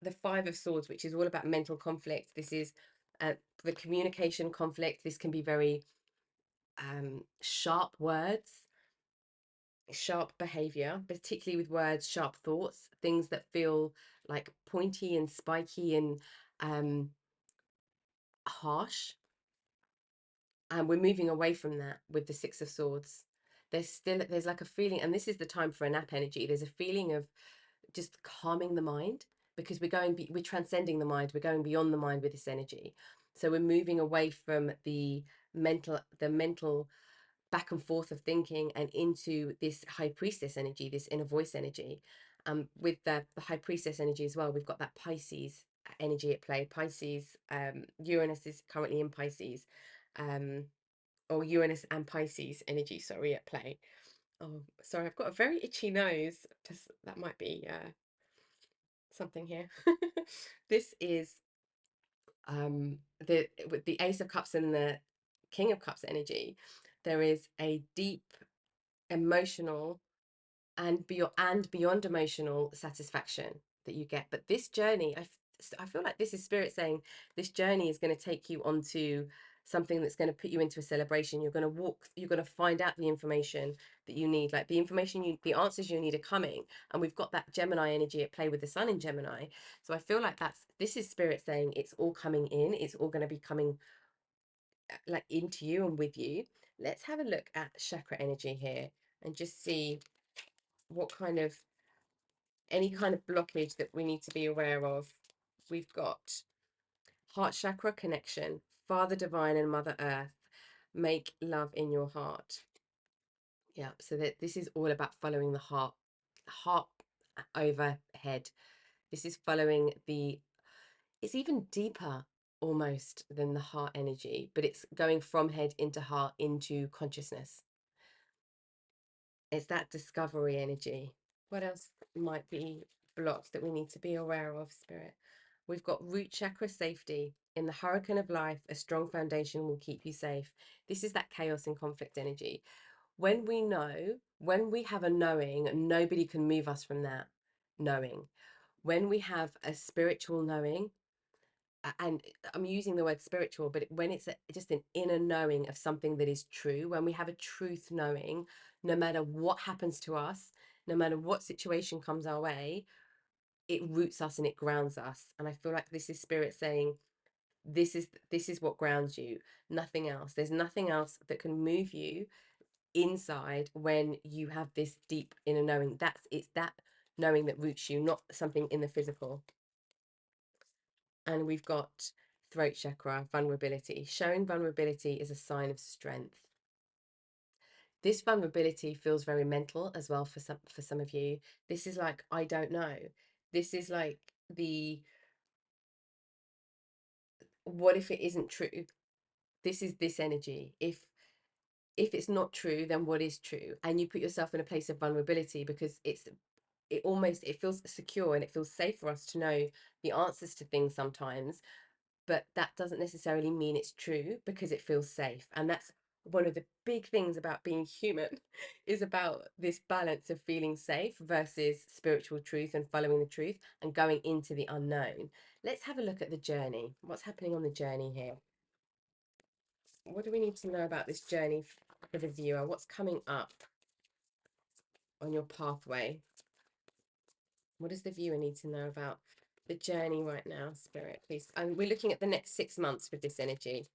S1: the Five of Swords, which is all about mental conflict. This is the communication conflict. This can be very sharp words, sharp behavior, particularly with words, sharp thoughts, things that feel like pointy and spiky and harsh. And we're moving away from that with the Six of Swords. There's like a feeling, and this is the time for a nap energy. There's a feeling of just calming the mind, because we're transcending the mind. We're going beyond the mind with this energy. So we're moving away from the mental back and forth of thinking, and into this High Priestess energy, this inner voice energy. With the High Priestess energy as well, we've got that Pisces energy at play. Pisces, Uranus is currently in Pisces, or Uranus and Pisces energy, sorry, at play. Oh, sorry, I've got a very itchy nose. That might be something here. This is with the Ace of Cups and the King of Cups energy. There is a deep emotional and beyond emotional satisfaction that you get. But this journey, I feel like this is spirit saying this journey is going to take you onto something that's going to put you into a celebration. You're going to walk, you're going to find out the information that you need, like the answers you need are coming. And we've got that Gemini energy at play with the sun in Gemini. So I feel like this is spirit saying it's all coming in, it's all going to be coming like into you and with you. Let's have a look at chakra energy here and just see what kind of any kind of blockage that we need to be aware of. We've got heart chakra connection, Father Divine and Mother Earth. Make love in your heart. Yeah, so that this is all about following the heart overhead. This is following it's even deeper almost than the heart energy, but it's going from head into heart into consciousness. It's that discovery energy. What else might be blocked that we need to be aware of, Spirit? We've got root chakra safety. In the hurricane of life, a strong foundation will keep you safe. This is that chaos and conflict energy. When we know, when we have a knowing, nobody can move us from that knowing. When we have a spiritual knowing, and I'm using the word spiritual, but when it's just an inner knowing of something that is true, when we have a truth knowing, no matter what happens to us, no matter what situation comes our way, it roots us and it grounds us. And I feel like this is spirit saying, this is what grounds you, nothing else. There's nothing else that can move you inside when you have this deep inner knowing. It's that knowing that roots you, not something in the physical. And we've got throat chakra, vulnerability. Showing vulnerability is a sign of strength. This vulnerability feels very mental as well for some of you. This is like, I don't know. This is like the what if it isn't true? This is this energy. If it's not true, then what is true? And you put yourself in a place of vulnerability because it feels secure and it feels safe for us to know the answers to things sometimes, but that doesn't necessarily mean it's true because it feels safe. And that's one of the big things about being human is about this balance of feeling safe versus spiritual truth and following the truth and going into the unknown. Let's have a look at the journey. What's happening on the journey here? What do we need to know about this journey for the viewer? What's coming up on your pathway? What does the viewer need to know about the journey right now, Spirit, please? And we're looking at the next 6 months with this energy.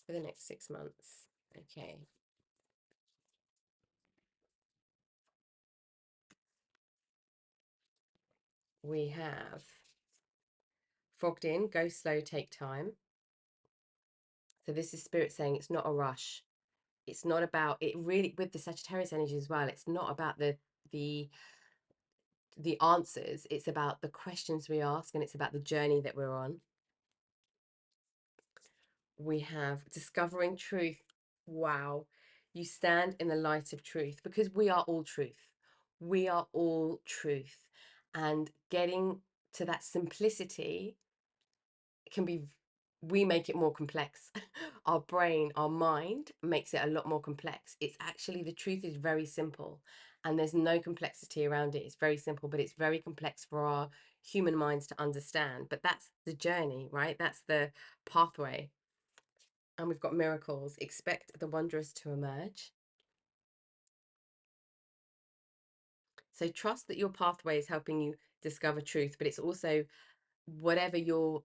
S1: For the next 6 months. Okay. We have fogged in, go slow, take time. So this is spirit saying it's not a rush. It's not about it really with the Sagittarius energy as well. It's not about the the answers. It's about the questions we ask and it's about the journey that we're on. We have discovering truth. Wow. You stand in the light of truth because we are all truth. We are all truth. And getting to that simplicity can be, we make it more complex. Our brain, our mind makes it a lot more complex. It's actually, the truth is very simple and there's no complexity around it. It's very simple, but it's very complex for our human minds to understand. But that's the journey, right? That's the pathway. And we've got miracles. Expect the wondrous to emerge. So trust that your pathway is helping you discover truth, but it's also whatever you're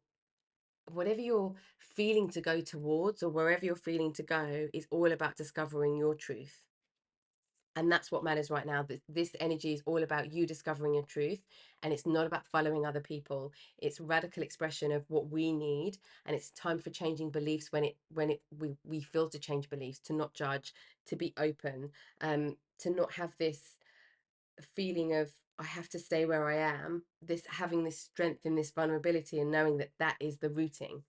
S1: feeling to go towards or wherever you're feeling to go is all about discovering your truth. And that's what matters right now. This energy is all about you discovering your truth, and it's not about following other people. It's radical expression of what we need, and it's time for changing beliefs when we feel to change beliefs, to not judge, to be open, to not have this feeling of I have to stay where I am. This having this strength in this vulnerability and knowing that that is the rooting.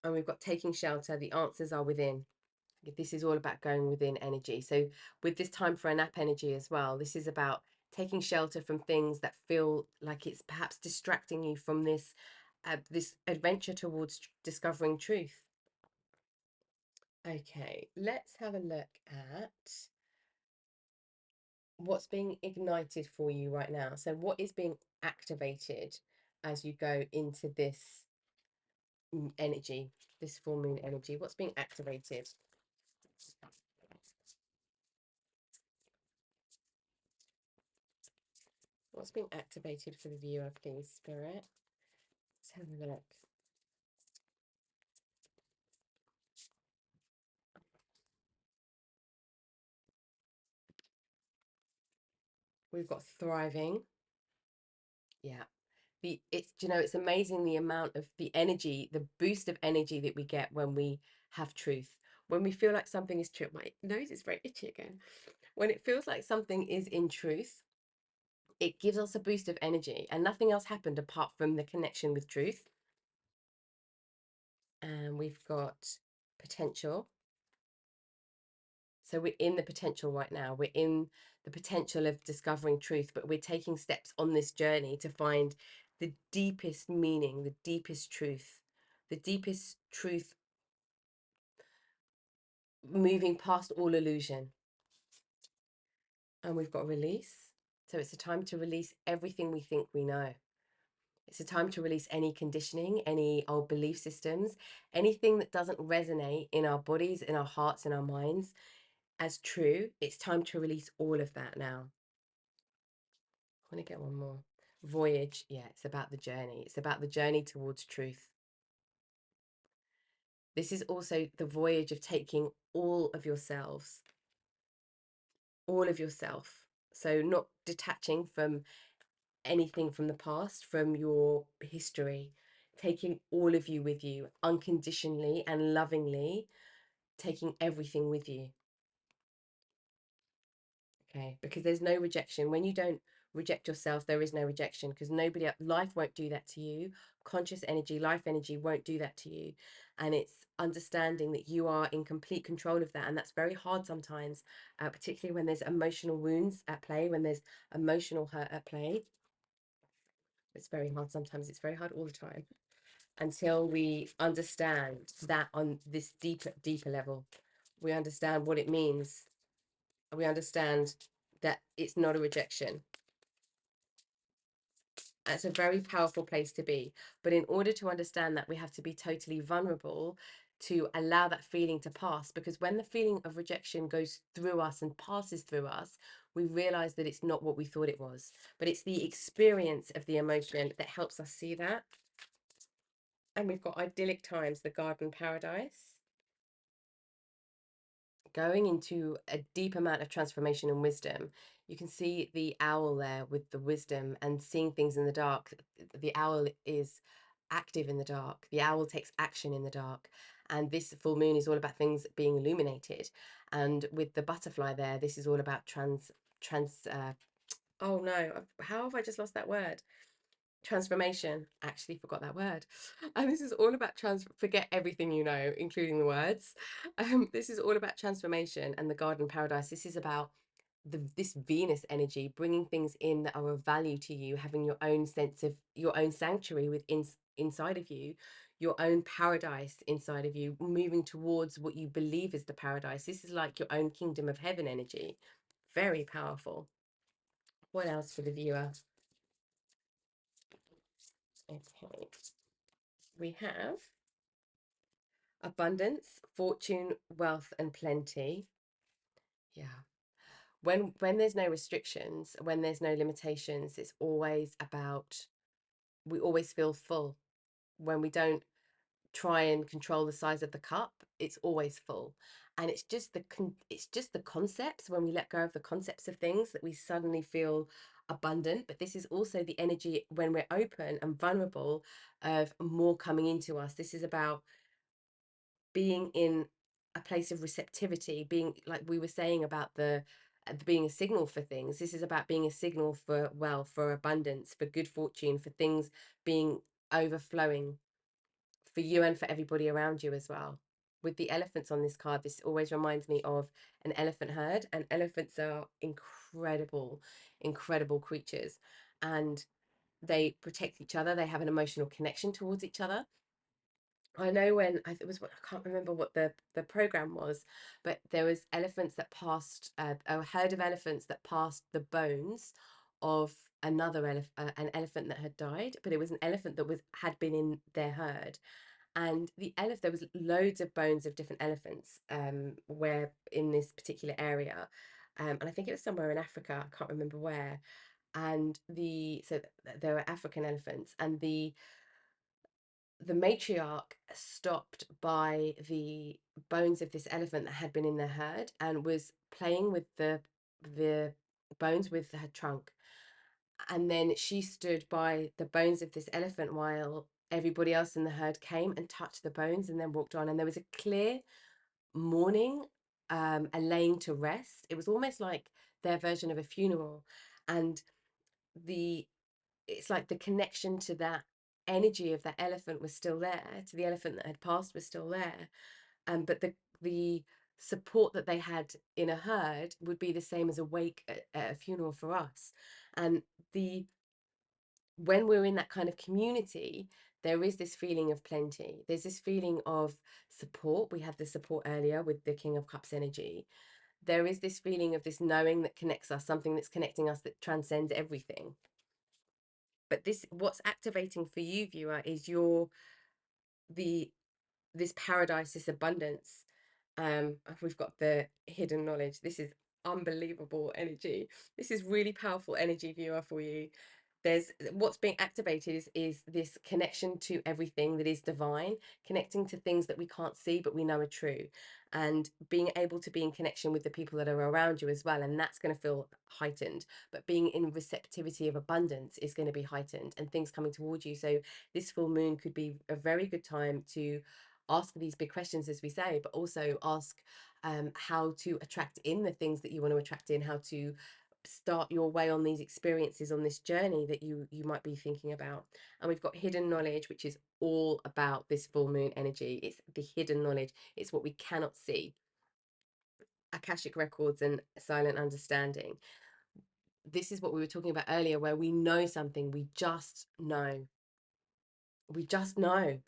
S1: And we've got taking shelter. The answers are within. This is all about going within energy. So with this time for a nap energy as well, this is about taking shelter from things that feel like it's perhaps distracting you from this adventure towards discovering truth. Okay, let's have a look at what's being ignited for you right now? So what is being activated as you go into this energy, this full moon energy? What's being activated? What's being activated for the viewer, please, Spirit? Let's have a look. We've got thriving. Yeah. It's it's amazing the amount of the energy, the boost of energy that we get when we have truth. When we feel like something is true. My nose is very itchy again. When it feels like something is in truth, it gives us a boost of energy, and nothing else happened apart from the connection with truth. And we've got potential. So we're in the potential right now. We're in the potential of discovering truth, but we're taking steps on this journey to find the deepest meaning, the deepest truth, moving past all illusion. And we've got release. So it's a time to release everything we think we know. It's a time to release any conditioning, any old belief systems, anything that doesn't resonate in our bodies, in our hearts, in our minds as true. It's time to release all of that now. I want to get one more. Voyage. Yeah, it's about the journey. It's about the journey towards truth. This is also the voyage of taking all of yourselves, all of yourself. So, not detaching from anything from the past, from your history, taking all of you with you unconditionally and lovingly, taking everything with you. Okay, because there's no rejection. When you don't reject yourself, there is no rejection, because nobody, life won't do that to you. Conscious energy, life energy won't do that to you. And it's understanding that you are in complete control of that. And that's very hard sometimes, particularly when there's emotional wounds at play, when there's emotional hurt at play. It's very hard sometimes. It's very hard all the time until we understand that on this deeper level. We understand what it means. We understand that it's not a rejection. It's a very powerful place to be. But in order to understand that, we have to be totally vulnerable to allow that feeling to pass. Because when the feeling of rejection goes through us and passes through us, we realize that it's not what we thought it was. But it's the experience of the emotion that helps us see that. And we've got idyllic times, the garden paradise. Going into a deep amount of transformation and wisdom. You can see the owl there with the wisdom and seeing things in the dark. The owl is active in the dark. The owl takes action in the dark. And this full moon is all about things being illuminated. And with the butterfly there, this is all about oh no, how have I just lost that word? Transformation. Actually forgot that word. And this is all about forget everything you know, including the words. This is all about transformation and the garden paradise. This is about this Venus energy, bringing things in that are of value to you, having your own sense of your own sanctuary inside of you, your own paradise inside of you, moving towards what you believe is the paradise. This is like your own kingdom of heaven energy. Very powerful. What else for the viewer? Okay, we have abundance, fortune, wealth, and plenty. Yeah. When there's no restrictions, when there's no limitations, it's always about, we always feel full. When we don't try and control the size of the cup, it's always full. And it's just the concepts, when we let go of the concepts of things, that we suddenly feel abundant. But this is also the energy when we're open and vulnerable of more coming into us. This is about being in a place of receptivity, being like we were saying about the being a signal for things. This is about being a signal for wealth, for abundance, for good fortune, for things being overflowing for you and for everybody around you as well. With the elephants on this card, this always reminds me of an elephant herd, and elephants are incredible, incredible creatures, and they protect each other. They have an emotional connection towards each other. I know when it was, I can't remember what the program was, but there was elephants that passed, a herd of elephants that passed the bones of an elephant that had died, but it was an elephant that was had been in their herd. And the elephant, there was loads of bones of different elephants, where in this particular area, and I think it was somewhere in Africa, I can't remember where. And there were African elephants, and the matriarch stopped by the bones of this elephant that had been in their herd and was playing with the bones with her trunk. And then she stood by the bones of this elephant while everybody else in the herd came and touched the bones and then walked on. And there was a clear mourning, a laying to rest. It was almost like their version of a funeral. And the it's like the connection to that energy of that elephant was still there, to the elephant that had passed was still there. But the support that they had in a herd would be the same as a wake at a funeral for us. And the when we're in that kind of community, there is this feeling of plenty. There's this feeling of support. We had the support earlier with the King of Cups energy. There is this feeling of this knowing that connects us, something that's connecting us that transcends everything. But what's activating for you, viewer, is the this paradise, this abundance. We've got the hidden knowledge. This is unbelievable energy. This is really powerful energy, viewer, for you. There's what's being activated is this connection to everything that is divine, connecting to things that we can't see but we know are true, and being able to be in connection with the people that are around you as well, and that's going to feel heightened. But being in receptivity of abundance is going to be heightened, and things coming towards you. So this full moon could be a very good time to ask these big questions, as we say, but also ask how to attract in the things that you want to attract in, how to start your way on these experiences, on this journey that you might be thinking about. And we've got hidden knowledge, which is all about this full moon energy. It's the hidden knowledge, it's what we cannot see. Akashic records and silent understanding. This is what we were talking about earlier, where we know something, we just know. We just know.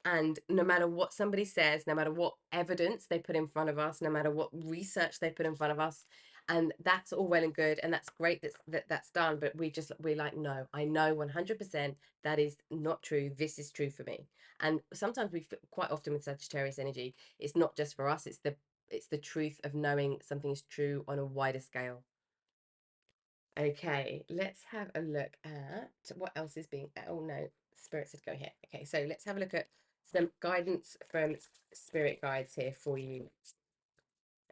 S1: And no matter what somebody says, no matter what evidence they put in front of us, no matter what research they put in front of us, and that's all well and good, and that's great that's done, but we're like, no, I know 100% that is not true. This is true for me. And sometimes quite often with Sagittarius energy, it's not just for us, it's the truth of knowing something is true on a wider scale. Okay, let's have a look at what else is being. Oh no, Spirit said go here. Okay, so let's have a look at some guidance from Spirit guides here for you.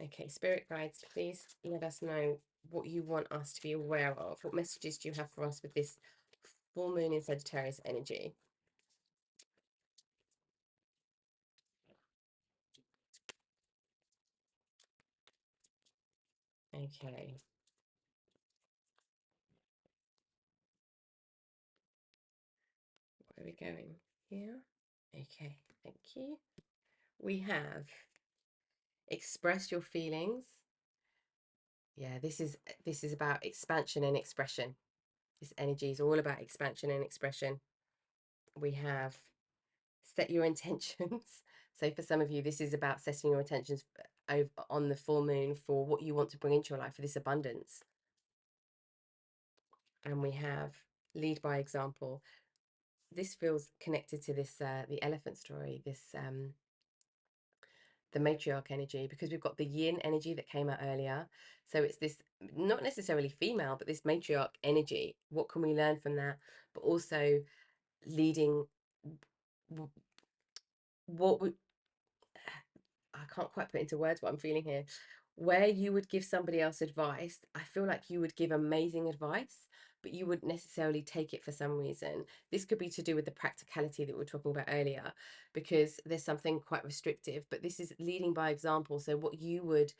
S1: Okay, Spirit guides, please let us know what you want us to be aware of. What messages do you have for us with this full moon in Sagittarius energy? Okay, where are we going here? Okay, thank you. We have express your feelings. Yeah, this is about expansion and expression. This energy is all about expansion and expression. We have set your intentions. So for some of you, this is about setting your intentions over on the full moon for what you want to bring into your life, for this abundance. And we have lead by example. This feels connected to this the elephant story, this the matriarch energy, because we've got the yin energy that came out earlier. So it's this not necessarily female, but this matriarch energy. What can we learn from that? But also leading what would I can't quite put into words what I'm feeling here. Where you would give somebody else advice, I feel like you would give amazing advice, but you wouldn't necessarily take it for some reason. This could be to do with the practicality that we were talking about earlier, because there's something quite restrictive, but this is leading by example. So what you would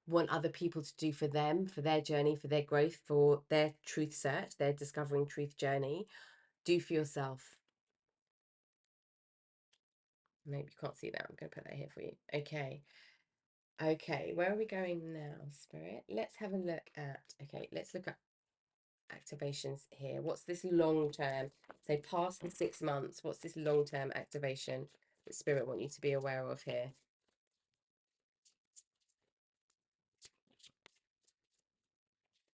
S1: want other people to do for them, for their journey, for their growth, for their truth search, their discovering truth journey, do for yourself. Maybe you can't see that. I'm going to put that here for you. Okay. Okay, where are we going now, Spirit? Let's have a look at, okay, let's look at activations here. What's this long term? So past the 6 months, what's this long term activation that Spirit want you to be aware of here?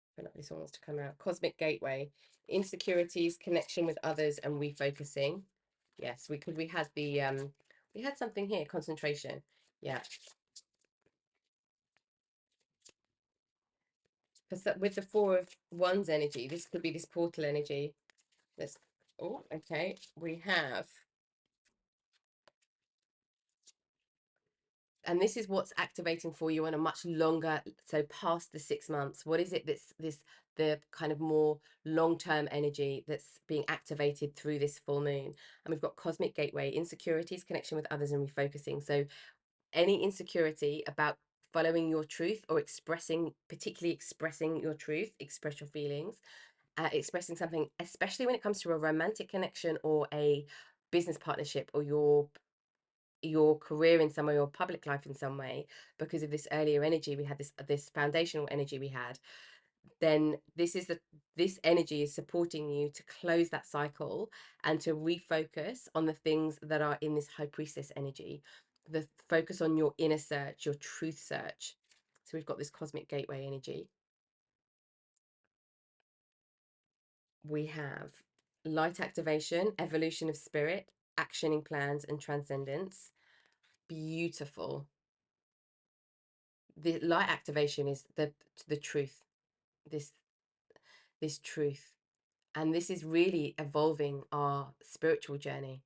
S1: I feel like this one wants to come out. Cosmic gateway, insecurities, connection with others, and refocusing. Yes, we had the we had something here, concentration. Yeah. With the Four of Wands energy, this could be this portal energy. Let's, oh, okay. We have, and this is what's activating for you on a much longer, so past the 6 months. What is it that's the kind of more long-term energy that's being activated through this full moon? And we've got cosmic gateway, insecurities, connection with others, and refocusing. So any insecurity about following your truth or expressing, particularly expressing your truth, express your feelings, expressing something, especially when it comes to a romantic connection or a business partnership or your career in some way or public life in some way, because of this earlier energy we had, this foundational energy we had, then this energy is supporting you to close that cycle and to refocus on the things that are in this high priestess energy, the focus on your inner search, your truth search. So we've got this cosmic gateway energy. We have light activation, evolution of spirit, actioning plans, and transcendence. Beautiful. The light activation is the truth, this truth, and this is really evolving our spiritual journey,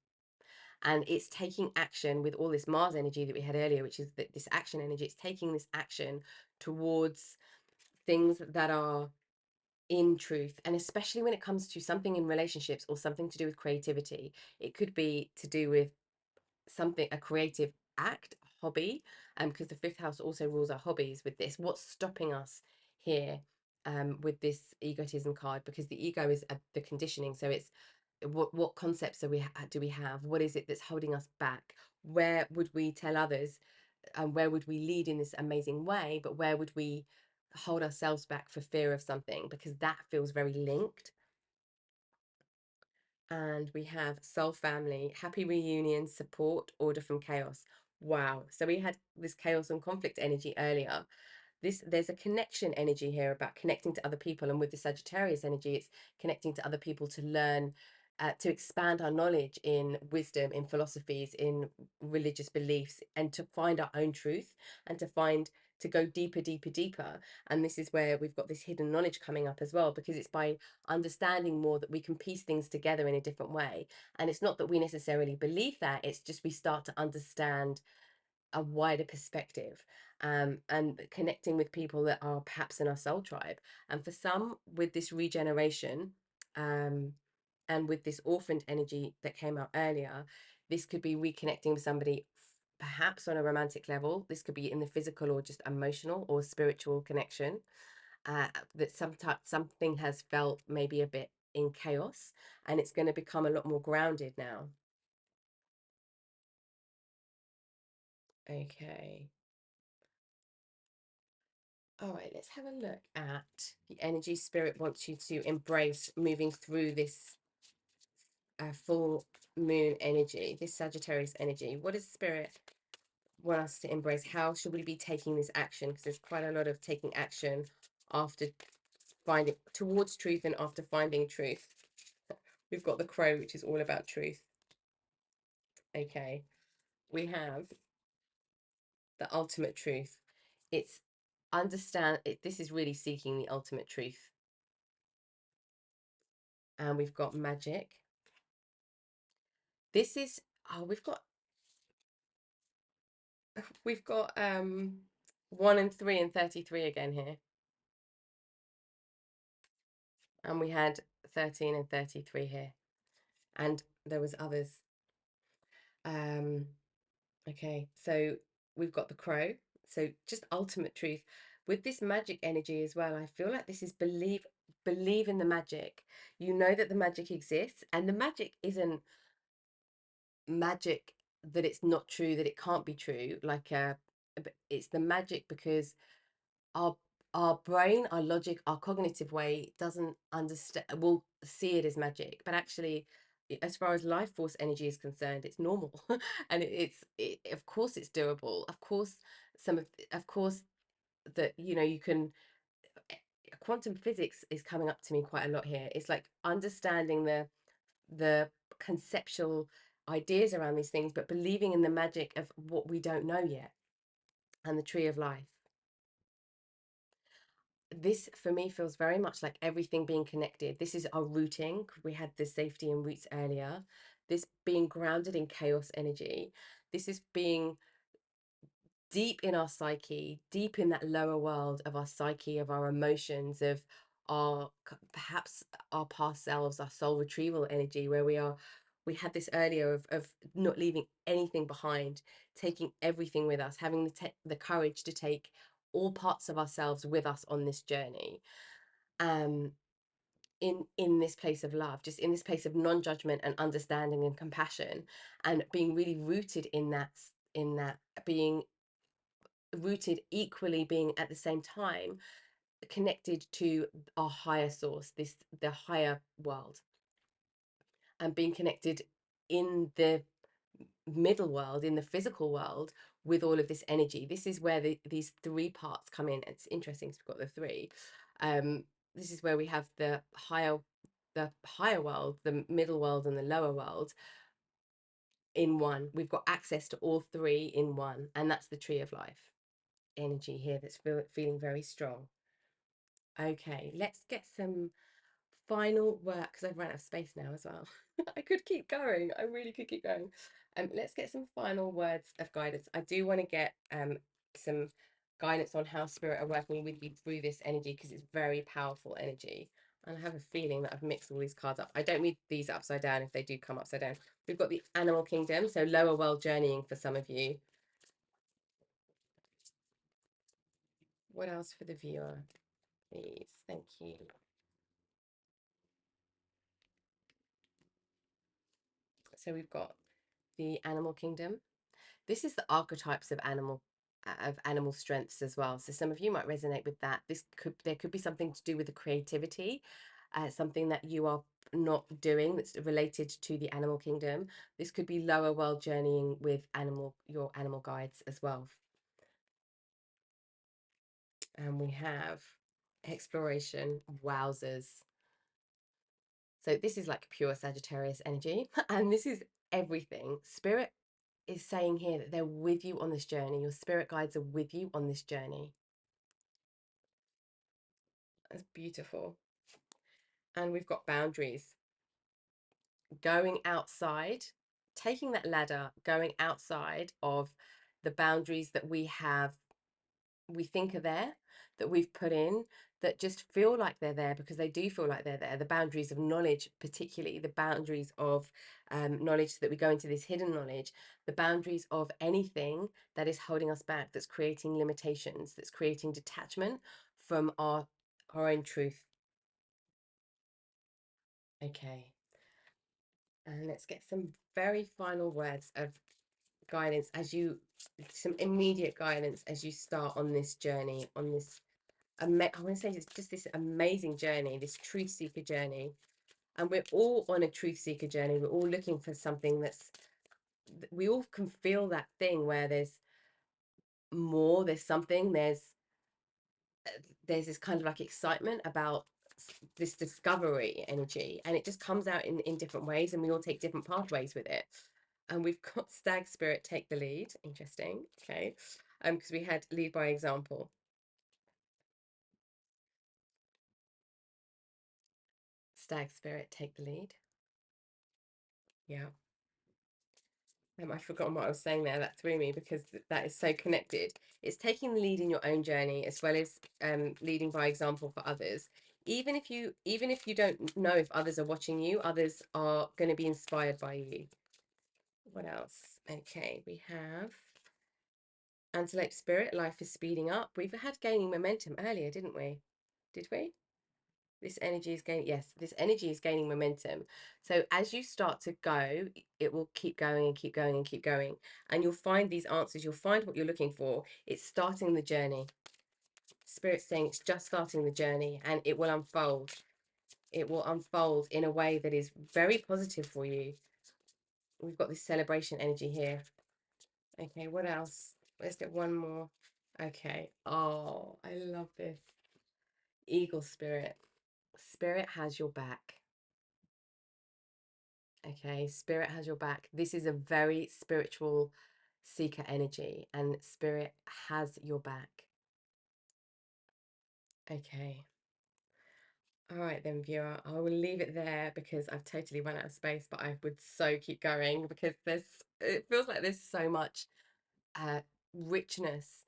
S1: and it's taking action with all this Mars energy that we had earlier, which is this action energy. It's taking this action towards things that are in truth, and especially when it comes to something in relationships or something to do with creativity. It could be to do with something, a creative act, hobby, because the fifth house also rules our hobbies. With this, what's stopping us here, with this egotism card? Because the ego is the conditioning. So it's what concepts do we have? What is it that's holding us back? Where would we tell others, and where would we lead in this amazing way, but where would we hold ourselves back for fear of something? Because that feels very linked. And we have soul family, happy reunion, support, order from chaos. Wow. So we had this chaos and conflict energy earlier. There's a connection energy here about connecting to other people, and with the Sagittarius energy, it's connecting to other people to learn, to expand our knowledge in wisdom, in philosophies, in religious beliefs, and to find our own truth, and to go deeper, deeper, deeper. And this is where we've got this hidden knowledge coming up as well, because it's by understanding more that we can piece things together in a different way. And it's not that we necessarily believe that, it's just we start to understand a wider perspective, and connecting with people that are perhaps in our soul tribe. And for some, with this regeneration, and with this orphaned energy that came out earlier, this could be reconnecting with somebody, perhaps on a romantic level. This could be in the physical or just emotional or spiritual connection, that sometimes something has felt maybe a bit in chaos, and it's going to become a lot more grounded now. Okay. All right, let's have a look at the energy Spirit wants you to embrace moving through this full moon energy, this Sagittarius energy. What does Spirit want us to embrace? How should we be taking this action? Because there's quite a lot of taking action after finding towards truth and after finding truth. We've got the Crow, which is all about truth. Okay, we have the ultimate truth. It's this is really seeking the ultimate truth. And we've got magic. This is, oh, we've got 1 and 3 and 33 again here. And we had 13 and 33 here. And there was others. Okay, so we've got the Crow. So just ultimate truth. With this magic energy as well, I feel like this is believe in the magic. You know that the magic exists, and the magic isn't magic that it's not true, that it can't be true. It's the magic because our our brain, our logic, our cognitive way doesn't understand, will see it as magic, but actually as far as life force energy is concerned, it's normal. And of course it's doable. Of course, of course that, you know, you can, quantum physics is coming up to me quite a lot here. It's like understanding the conceptual ideas around these things, but believing in the magic of what we don't know yet, and the tree of life. This for me feels very much like everything being connected. This is our rooting. We had the safety and roots earlier. This being grounded in chaos energy. This is being deep in our psyche, deep in that lower world of our psyche, of our emotions, of our perhaps our past selves, our soul retrieval energy, where we had this earlier of not leaving anything behind, taking everything with us, having the courage to take all parts of ourselves with us on this journey, um in this place of love, just in this place of non-judgment and understanding and compassion, and being really rooted in that being rooted equally, being at the same time connected to our higher source, the higher world, and being connected in the middle world, in the physical world, with all of this energy. This is where these three parts come in. It's interesting because we've got the three. This is where we have the higher world, the middle world, and the lower world in one. We've got access to all three in one, and that's the tree of life energy here that's feeling very strong. Okay, let's get some final work, because I've run out of space now as well. I could keep going. I really could keep going. Let's get some final words of guidance. I do want to get some guidance on how spirit are working with you through this energy, because it's very powerful energy. And I have a feeling that I've mixed all these cards up. I don't read these upside down if they do come upside down. We've got the animal kingdom, so lower world journeying for some of you. What else for the viewer, please? Thank you. So we've got the animal kingdom. This is the archetypes of animal strengths as well. So some of you might resonate with that. There could be something to do with the creativity, something that you are not doing that's related to the animal kingdom. This could be lower world journeying with your animal guides as well. And we have exploration. Wowzers. So this is like pure Sagittarius energy, and this is everything. Spirit is saying here that they're with you on this journey. Your spirit guides are with you on this journey. That's beautiful. And we've got boundaries. Going outside, taking that ladder, going outside of the boundaries that we think are there, that we've put in, that just feel like they're there because they do feel like they're there. The boundaries of knowledge, particularly the boundaries of knowledge, so that we go into this hidden knowledge, the boundaries of anything that is holding us back, that's creating limitations, that's creating detachment from our own truth. Okay. And let's get some very final words of guidance some immediate guidance as you start on this journey, on this, I want to say it's just this amazing journey, this truth seeker journey. And we're all on a truth seeker journey. We're all looking for something we all can feel that thing where there's more, there's something, there's this kind of like excitement about this discovery energy, and it just comes out in different ways, and we all take different pathways with it. And we've got stag spirit take the lead. Interesting. Okay. Because we had lead by example. Stag spirit take the lead. Yeah. I've forgotten what I was saying there. That threw me because that is so connected. It's taking the lead in your own journey, as well as leading by example for others. Even if you don't know if others are watching you, others are going to be inspired by you. What else? Okay, we have Antelope Spirit, life is speeding up. We've had gaining momentum earlier, didn't we? Did we? This energy is gaining, yes, this energy is gaining momentum. So as you start to go, it will keep going and keep going and keep going. And you'll find these answers. You'll find what you're looking for. It's starting the journey. Spirit's saying it's just starting the journey, and it will unfold. it will unfold in a way that is very positive for you. We've got this celebration energy here. Okay, what else? Let's get one more. Okay. Oh, I love this. Eagle spirit. Spirit has your back. Okay, spirit has your back. This is a very spiritual seeker energy, and spirit has your back. Okay. All right then, viewer. I will leave it there because I've totally run out of space, but I would so keep going because it feels like there's so much richness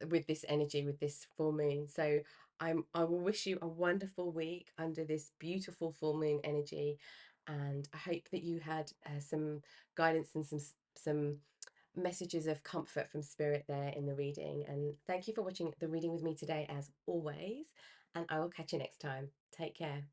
S1: with this energy, with this full moon. So I will wish you a wonderful week under this beautiful full moon energy, and I hope that you had some guidance and some messages of comfort from spirit there in the reading. And thank you for watching the reading with me today, as always. And I will catch you next time. Take care.